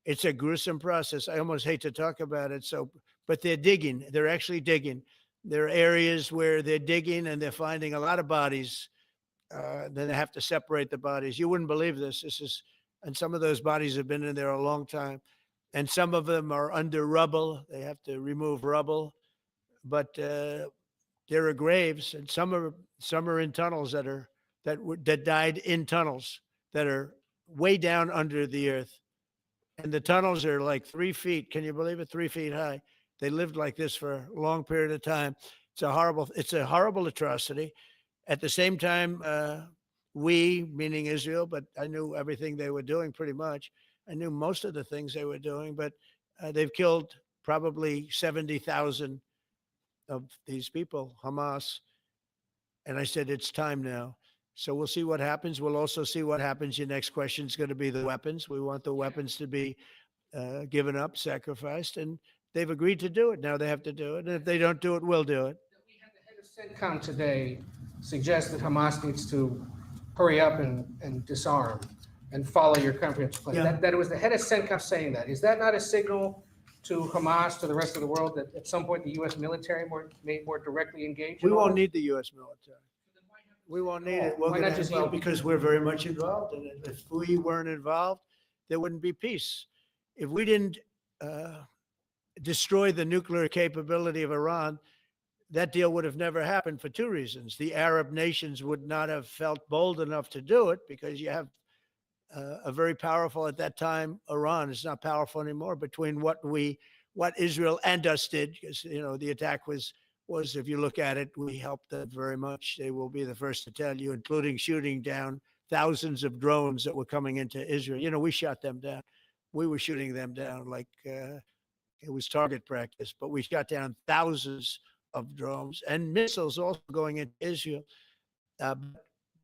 It's a gruesome process. I almost hate to talk about it. But they're digging. They're actually digging. There are areas where they're digging and they're finding a lot of bodies. Then they have to separate the bodies. You wouldn't believe this. And some of those bodies have been in there a long time. And some of them are under rubble. They have to remove rubble. But there are graves, and some are in tunnels that died in tunnels that are way down under the earth. And the tunnels are like 3 feet. Can you believe it? 3 feet high. They lived like this for a long period of time. It's a horrible atrocity. At the same time, we, meaning Israel, but I knew everything they were doing pretty much. I knew most of the things they were doing, but they've killed probably 70,000 of these people, Hamas. And I said, it's time now. So we'll see what happens. We'll also see what happens. Your next question is going to be the weapons. We want the weapons to be given up, sacrificed, and they've agreed to do it. Now they have to do it. And if they don't do it, we'll do it. We had the head of CENTCOM today suggest that Hamas needs to hurry up and disarm and follow your comprehensive plan. Yeah. That it was the head of CENTCOM saying that. Is that not a signal to Hamas, to the rest of the world, that at some point the U.S. military may more directly engage? We won't need the U.S. military. We won't need it. Why not just yield? Because we're very much involved in it. If we weren't involved, there wouldn't be peace. If we didn't destroy the nuclear capability of Iran, that deal would have never happened for two reasons. The Arab nations would not have felt bold enough to do it because you have a very powerful, at that time, Iran is not powerful anymore, between what Israel and us did, because, the attack was, if you look at it, we helped them very much. They will be the first to tell you, including shooting down thousands of drones that were coming into Israel. We shot them down. We were shooting them down like it was target practice, but we shot down thousands of drones and missiles also going into Israel.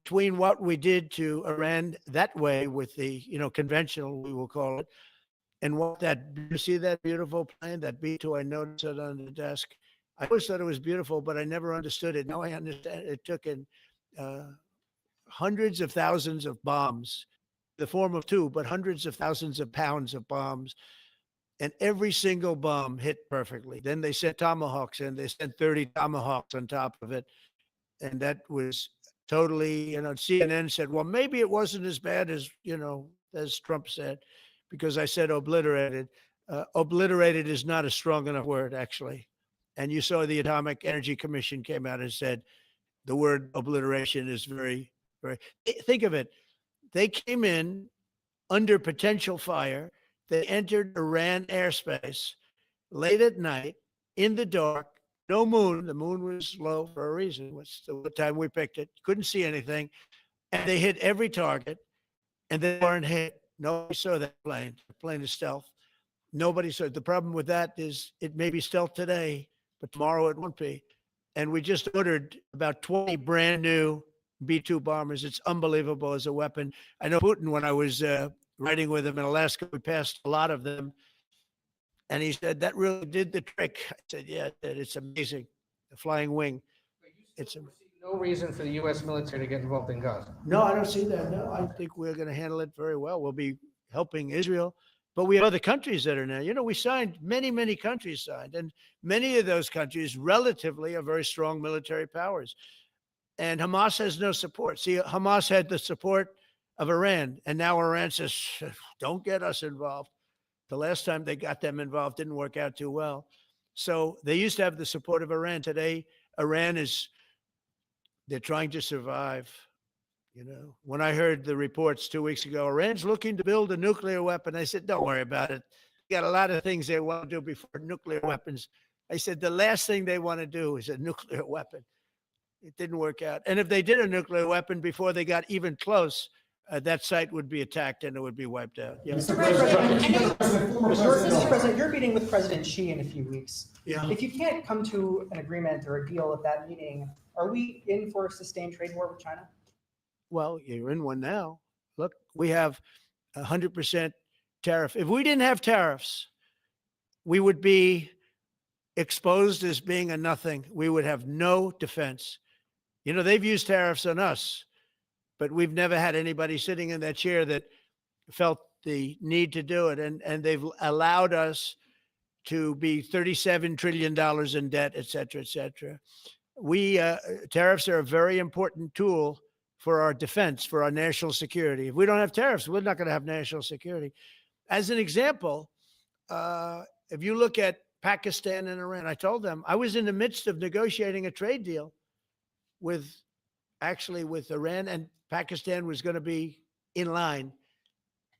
Between what we did to Iran that way with the, conventional, we will call it, and you see that beautiful plane, that B-2, I noticed it on the desk. I always thought it was beautiful, but I never understood it. Now I understand. It took in hundreds of thousands of bombs, the form of two, but hundreds of thousands of pounds of bombs. And every single bomb hit perfectly. Then they sent Tomahawks in. They sent 30 Tomahawks on top of it. And that was totally, CNN said, well, maybe it wasn't as bad as Trump said, because I said obliterated. Obliterated is not a strong enough word, actually. And you saw the Atomic Energy Commission came out and said the word obliteration is very, very, think of it. They came in under potential fire. They entered Iran airspace late at night in the dark, no moon. The moon was low for a reason. It was the time we picked it. Couldn't see anything. And they hit every target and they weren't hit. Nobody saw that plane. The plane is stealth. Nobody saw it. The problem with that is it may be stealth today, but tomorrow it won't be. And we just ordered about 20 brand new B-2 bombers. It's unbelievable as a weapon. I know Putin, when I was riding with him in Alaska, we passed a lot of them. And he said, that really did the trick. I said, yeah, it did. It's amazing. The flying wing. It's no no reason for the U.S. military to get involved in Gaza. No, I don't see that. No, I think we're going to handle it very well. We'll be helping Israel, but we have other countries that are now. You know, we signed, many countries signed, and many of those countries relatively are very strong military powers. And Hamas has no support. See, Hamas had the support of Iran, and now Iran says, don't get us involved. The last time they got them involved didn't work out too well. So they used to have the support of Iran. Today, Iran is, they're trying to survive. You know, when I heard the reports 2 weeks ago, Iran's looking to build a nuclear weapon, I said, don't worry about it. They got a lot of things they want to do before nuclear weapons. I said, the last thing they want to do is a nuclear weapon. It didn't work out. And if they did a nuclear weapon before they got even close, that site would be attacked and it would be wiped out. Yeah. Mr. President, Mr. President, you're meeting with President Xi in a few weeks. Yeah. If you can't come to an agreement or a deal at that meeting, are we in for a sustained trade war with China? Well, you're in one now. Look, we have 100% tariff. If we didn't have tariffs, we would be exposed as being a nothing. We would have no defense. You know, they've used tariffs on us, but we've never had anybody sitting in that chair that felt the need to do it. And they've allowed us to be $37 trillion in debt, et cetera, et cetera. Tariffs are a very important tool for our defense, for our national security. If we don't have tariffs, we're not going to have national security. As an example, if you look at Pakistan and Iran, I told them I was in the midst of negotiating a trade deal with Iran, and Pakistan was going to be in line.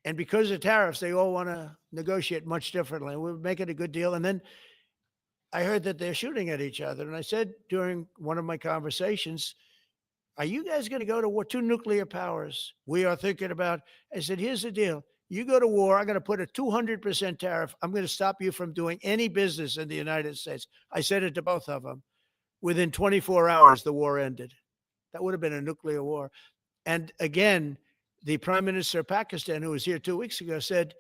And because of tariffs, they all want to negotiate much differently. We're making a good deal. And then I heard that they're shooting at each other. And I said during one of my conversations, are you guys going to go to war? Two nuclear powers. We are thinking about, I said, here's the deal. You go to war, I'm going to put a 200% tariff. I'm going to stop you from doing any business in the United States. I said it to both of them. Within 24 hours, the war ended. That would have been a nuclear war. And again, the Prime Minister of Pakistan, who was here 2 weeks ago, said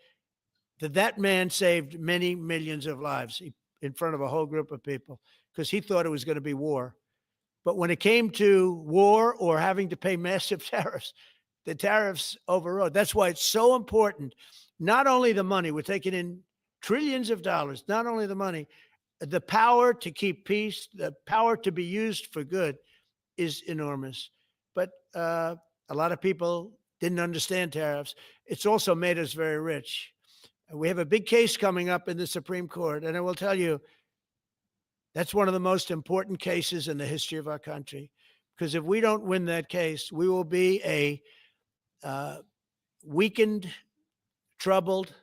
that man saved many millions of lives in front of a whole group of people because he thought it was going to be war. But when it came to war or having to pay massive tariffs, the tariffs overrode. That's why it's so important. Not only the money, we're taking in trillions of dollars, not only the money, the power to keep peace, the power to be used for good is enormous. But a lot of people didn't understand tariffs. It's also made us very rich. We have a big case coming up in the Supreme Court, and I will tell you, that's one of the most important cases in the history of our country. Because if we don't win that case, we will be a weakened, troubled,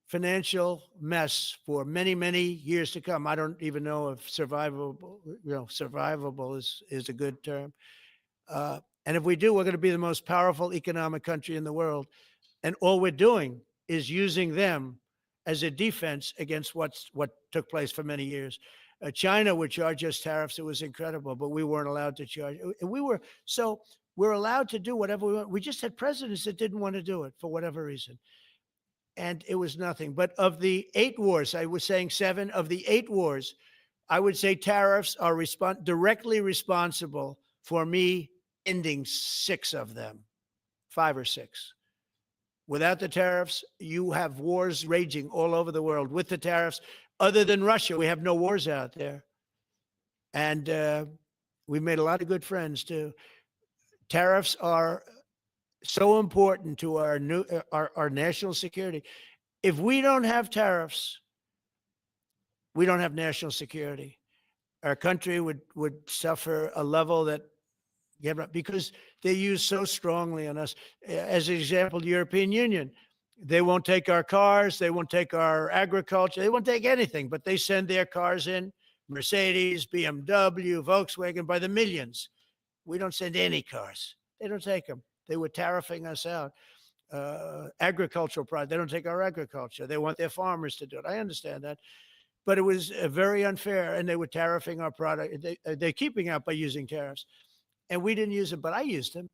financial mess for many, many years to come. I don't even know if survivable is a good term. And if we do, we're going to be the most powerful economic country in the world. And all we're doing is using them as a defense against what took place for many years. China would charge us tariffs. It was incredible, but we weren't allowed to charge. We're allowed to do whatever we want. We just had presidents that didn't want to do it for whatever reason. And it was nothing. But of the 8 wars, I was saying 7 of the 8 wars, I would say tariffs are directly responsible for me ending 6 of them, 5 or 6. Without the tariffs, you have wars raging all over the world. With the tariffs, other than Russia, we have no wars out there. And we've made a lot of good friends too. Tariffs are so important to our national security. If we don't have tariffs, we don't have national security. Our country would suffer a level that, because they use so strongly on us. As an example, the European Union, they won't take our cars, they won't take our agriculture, they won't take anything, but they send their cars in, Mercedes, BMW, Volkswagen, by the millions. We don't send any cars. They don't take them. They were tariffing us out. Agricultural products, they don't take our agriculture. They want their farmers to do it. I understand that. But it was very unfair, and they were tariffing our product. They're keeping out by using tariffs. And we didn't use them, but I used them.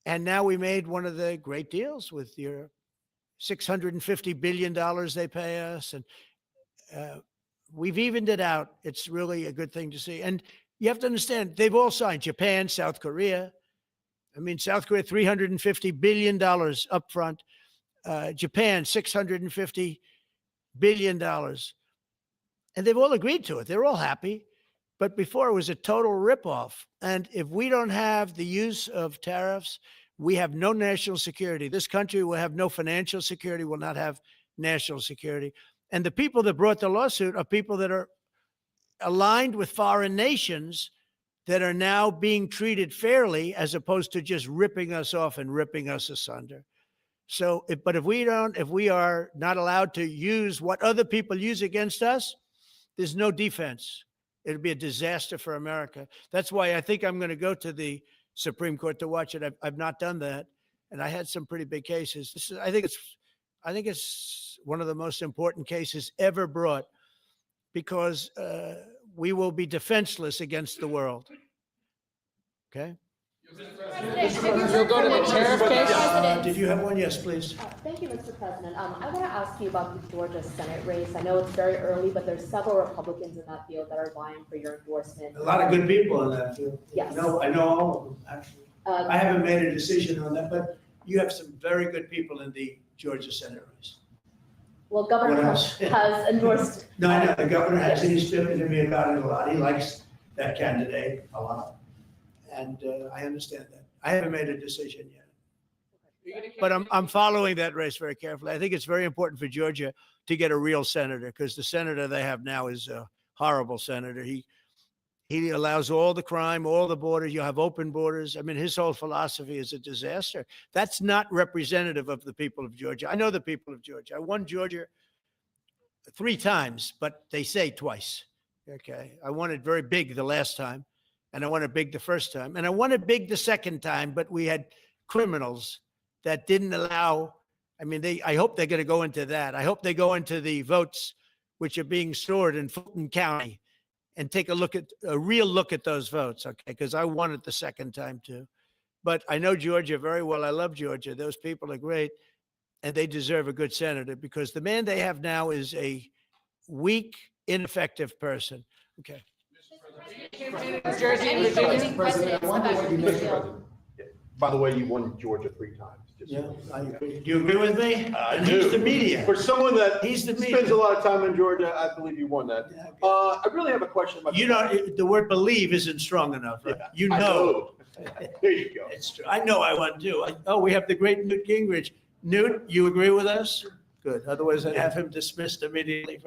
And now we made one of the great deals with Europe. $650 billion they pay us. And we've evened it out. It's really a good thing to see. And You have to understand, they've all signed. Japan, South Korea. I mean, South Korea, $350 billion upfront. Japan, $650 billion. And they've all agreed to it. They're all happy. But before, it was a total ripoff. And if we don't have the use of tariffs, we have no national security. This country will have no financial security, will not have national security. And the people that brought the lawsuit are people that are aligned with foreign nations that are now being treated fairly, as opposed to just ripping us off and ripping us asunder. So, but if we are not allowed to use what other people use against us, there's no defense. It'll be a disaster for America. That's why I think I'm going to go to the Supreme Court to watch it. I've not done that, and I had some pretty big cases. I think it's one of the most important cases ever brought, because we will be defenseless against the world. Okay. You'll go to the tariff case? Did you have one? Yes, please. Thank you, Mr. President. I want to ask you about the Georgia Senate race. I know it's very early, but there's several Republicans in that field that are vying for your endorsement. A lot of good people in that field. Yes. No, I know all of them, actually. I haven't made a decision on that, but you have some very good people in the Georgia Senate race. Well, Governor What Trump else? has endorsed. No, I know, the governor has, he's spoken to me about it a lot. He likes that candidate a lot. And I understand that. I haven't made a decision yet. But I'm following that race very carefully. I think it's very important for Georgia to get a real senator, because the senator they have now is a horrible senator. He allows all the crime, all the borders. You have open borders. I mean, his whole philosophy is a disaster. That's not representative of the people of Georgia. I know the people of Georgia. I won Georgia 3 times, but they say twice. Okay. I won it very big the last time, and I won it big the first time, and I won it big the second time, but we had criminals that didn't allow. I mean, I hope they're going to go into that. I hope they go into the votes which are being stored in Fulton County and take a real look at those votes, okay? Because I won it the second time too. But I know Georgia very well. I love Georgia. Those people are great, and they deserve a good senator, because the man they have now is a weak, ineffective person. Okay. By the way, you won Georgia 3 times. Yeah, I agree. Do you agree with me? I And do. He's the media. For someone that He's the spends media. a lot of time in Georgia, I believe you won that. Yeah, okay. I really have a question about. You know, the word believe isn't strong enough. Right? Yeah, You I know. There you go. It's true. I know I won too. We have the great Newt Gingrich. Newt, you agree with us? Good. Otherwise, I'd have him dismissed immediately.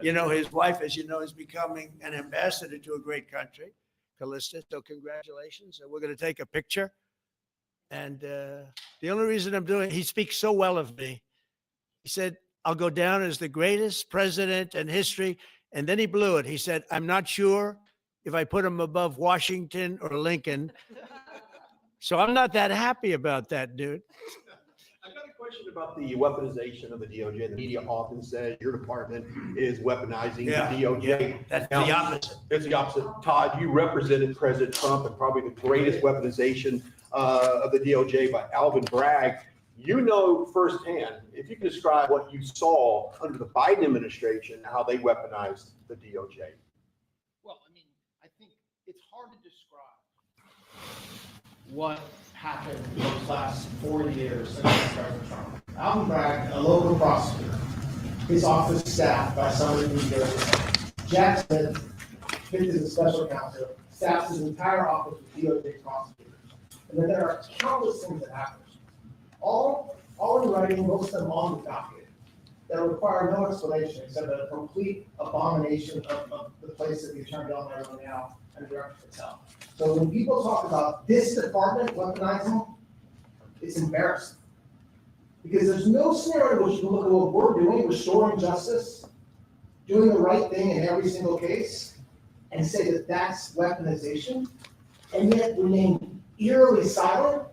You know, his wife, as you know, is becoming an ambassador to a great country, Callista. So congratulations. And we're going to take a picture. And the only reason I'm doing it, he speaks so well of me. He said, I'll go down as the greatest president in history. And then he blew it. He said, I'm not sure if I put him above Washington or Lincoln. So I'm not that happy about that, dude. I've got a question about the weaponization of the DOJ. The media often says your department is weaponizing the DOJ. That's Now, the opposite. It's the opposite. Todd, you represented President Trump and probably the greatest weaponization of the DOJ by Alvin Bragg. You know firsthand, if you can describe what you saw under the Biden administration, how they weaponized the DOJ. Well, I mean, I think it's hard to describe what happened in those last 4 years since President Trump. Alvin Bragg, a local prosecutor, his office staffed by somebody in New Jersey. Jack Smith, is a special counsel, staffs his entire office with DOJ prosecutors. And then there are countless things that happen. All in writing, most of them on the docket, that require no explanation except a complete abomination of the place that the Attorney General is now and Director Patel. So when people talk about this department weaponizing, it's embarrassing. Because there's no scenario in which you look at what we're doing, restoring justice, doing the right thing in every single case, and say that that's weaponization, and yet remain eerily silent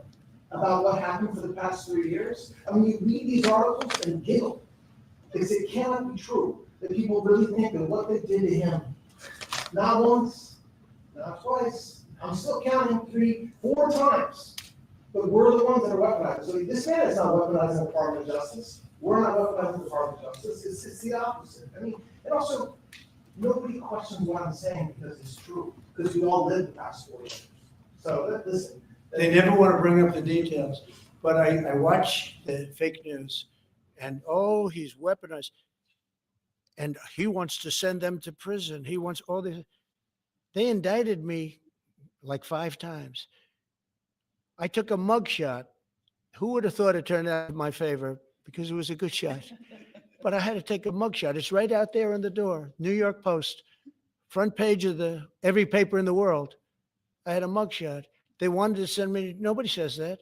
about what happened for the past 3 years. I mean, you read these articles and giggle, because it cannot be true that people really think that what they did to him, not once, not twice, I'm still counting 3, 4 times, but we're the ones that are weaponizing. So this man is not weaponizing the Department of Justice. We're not weaponizing the Department of Justice. It's the opposite. I mean, and also, nobody questions what I'm saying because it's true. because we all lived the past 4 years. So listen. They never want to bring up the details, but I watch the fake news and, oh, he's weaponized. And he wants to send them to prison. He wants all this. They indicted me like 5 times. I took a mugshot. Who would have thought it turned out in my favor? Because it was a good shot. But I had to take a mugshot. It's right out there on the door. New York Post, front page of every paper in the world. I had a mugshot. They wanted to send me. Nobody says that.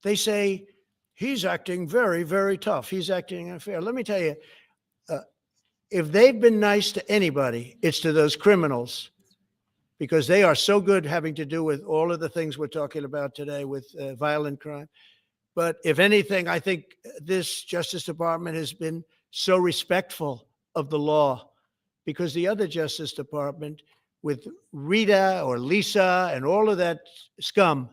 They say he's acting very, very tough. He's acting unfair. Let me tell you, if they've been nice to anybody, it's to those criminals, because they are so good having to do with all of the things we're talking about today with violent crime. But if anything, I think this Justice Department has been so respectful of the law, because the other Justice Department with Rita or Lisa and all of that scum,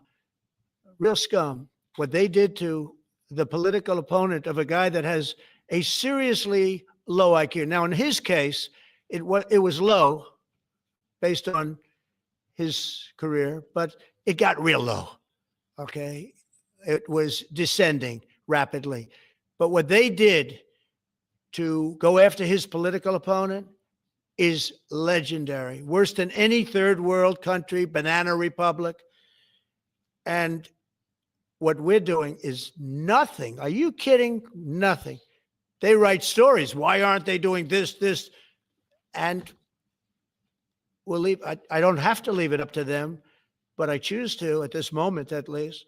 real scum, what they did to the political opponent of a guy that has a seriously low IQ. Now, in his case, it was low based on his career, but it got real low. Okay. It was descending rapidly. But what they did to go after his political opponent is legendary, worse than any third world country, banana republic. And what we're doing is nothing. Are you kidding? Nothing. They write stories. Why aren't they doing this? And we'll leave. I don't have to leave it up to them, but I choose to at this moment, at least.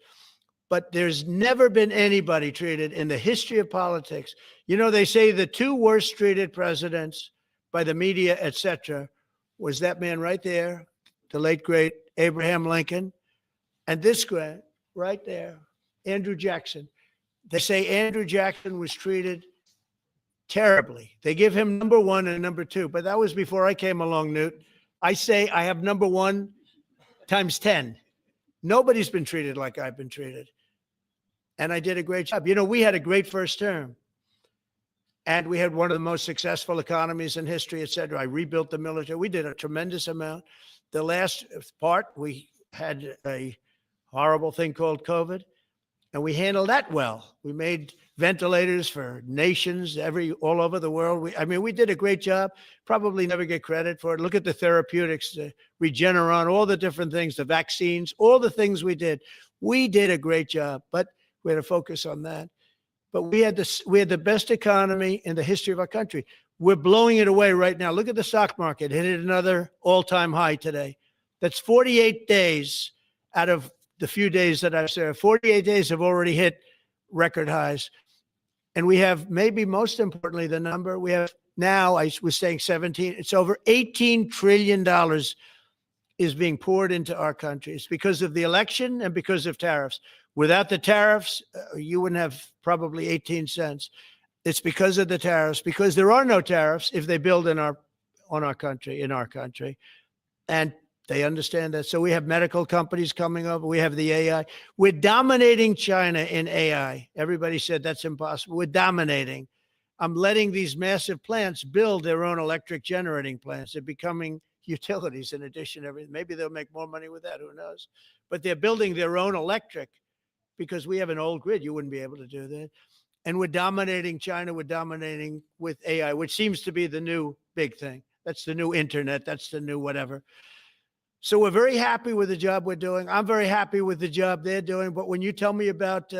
But there's never been anybody treated in the history of politics. You know, they say the 2 worst treated presidents by the media, etc., was that man right there, the late, great Abraham Lincoln, and this guy right there, Andrew Jackson. They say Andrew Jackson was treated terribly. They give him number 1 and number 2, but that was before I came along, Newt. I say I have number 1 times 10. Nobody's been treated like I've been treated. And I did a great job. You know, we had a great first term. And we had one of the most successful economies in history, et cetera. I rebuilt the military. We did a tremendous amount. The last part, we had a horrible thing called COVID, and we handled that well. We made ventilators for nations all over the world. We did a great job. Probably never get credit for it. Look at the therapeutics, the Regeneron, all the different things, the vaccines, all the things we did. We did a great job, but we had to focus on that. But we had the best economy in the history of our country. We're blowing it away right now. Look at the stock market. It hit another all-time high today. That's 48 days out of the few days that I've served. 48 days have already hit record highs. And we have, maybe most importantly, the number we have now, I was saying 17, it's over $18 trillion is being poured into our country. It's because of the election and because of tariffs. Without the tariffs, you wouldn't have probably 18 cents. It's because of the tariffs, because there are no tariffs if they build in our country. And they understand that. So we have medical companies coming over. We have the AI. We're dominating China in AI. Everybody said that's impossible. We're dominating. I'm letting these massive plants build their own electric generating plants. They're becoming utilities in addition to everything. Maybe they'll make more money with that. Who knows? But they're building their own electric because we have an old grid. You wouldn't be able to do that. And we're dominating China. We're dominating with AI, which seems to be the new big thing. That's the new internet. That's the new whatever. So we're very happy with the job we're doing. I'm very happy with the job they're doing. But when you tell me about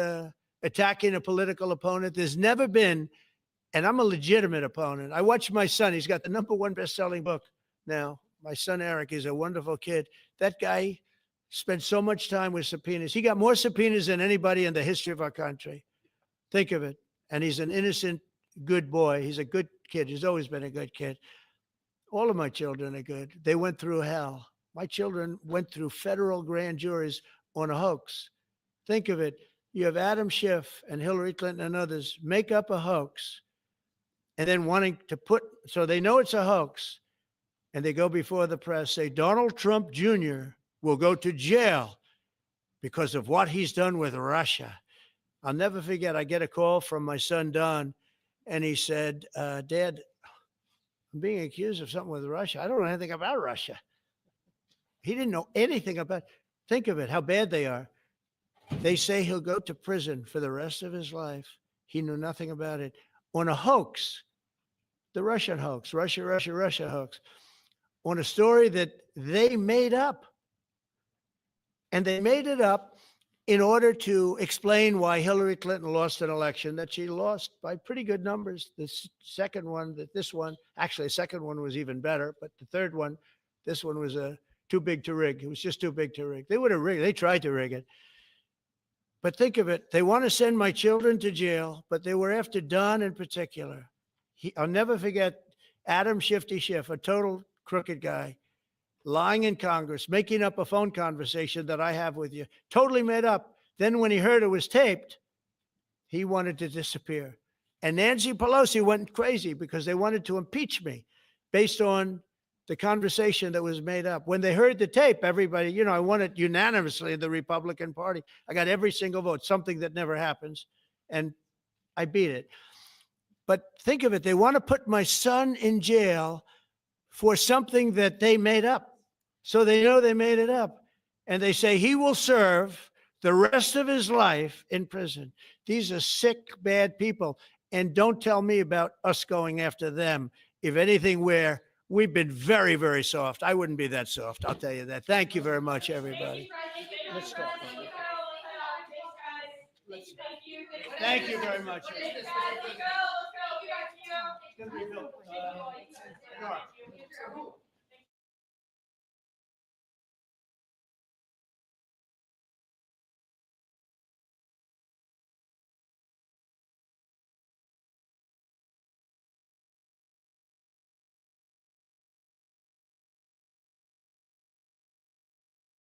attacking a political opponent, there's never been, and I'm a legitimate opponent. I watch my son. He's got the #1 best-selling book now. My son, Eric, is a wonderful kid. That guy spent so much time with subpoenas. He got more subpoenas than anybody in the history of our country. Think of it. And he's an innocent, good boy. He's a good kid. He's always been a good kid. All of my children are good. They went through hell. My children went through federal grand juries on a hoax. Think of it. You have Adam Schiff and Hillary Clinton and others make up a hoax and then wanting to so they know it's a hoax, and they go before the press, say Donald Trump Jr. will go to jail because of what he's done with Russia. I'll never forget, I get a call from my son, Don, and he said, Dad, I'm being accused of something with Russia. I don't know anything about Russia. He didn't know anything about, think of it, how bad they are. They say he'll go to prison for the rest of his life. He knew nothing about it. On a hoax, the Russian hoax, Russia hoax, on a story that they made up. And they made it up in order to explain why Hillary Clinton lost an election that she lost by pretty good numbers. The second one, actually, the second one was even better, but the third one, this one was too big to rig. It was just too big to rig. They would have rigged. They tried to rig it. But think of it. They want to send my children to jail, but they were after Don in particular. I'll never forget Adam Shifty Schiff, a total crooked guy, lying in Congress, making up a phone conversation that I have with you, totally made up. Then when he heard it was taped, he wanted to disappear. And Nancy Pelosi went crazy because they wanted to impeach me based on the conversation that was made up. When they heard the tape, everybody, I won it unanimously in the Republican Party. I got every single vote, something that never happens. And I beat it. But think of it. They want to put my son in jail for something that they made up. So they know they made it up. And they say he will serve the rest of his life in prison. These are sick, bad people. And don't tell me about us going after them. If anything, we've been very, very soft. I wouldn't be that soft. I'll tell you that. Thank you very much, everybody. Let's go. Thank you very much.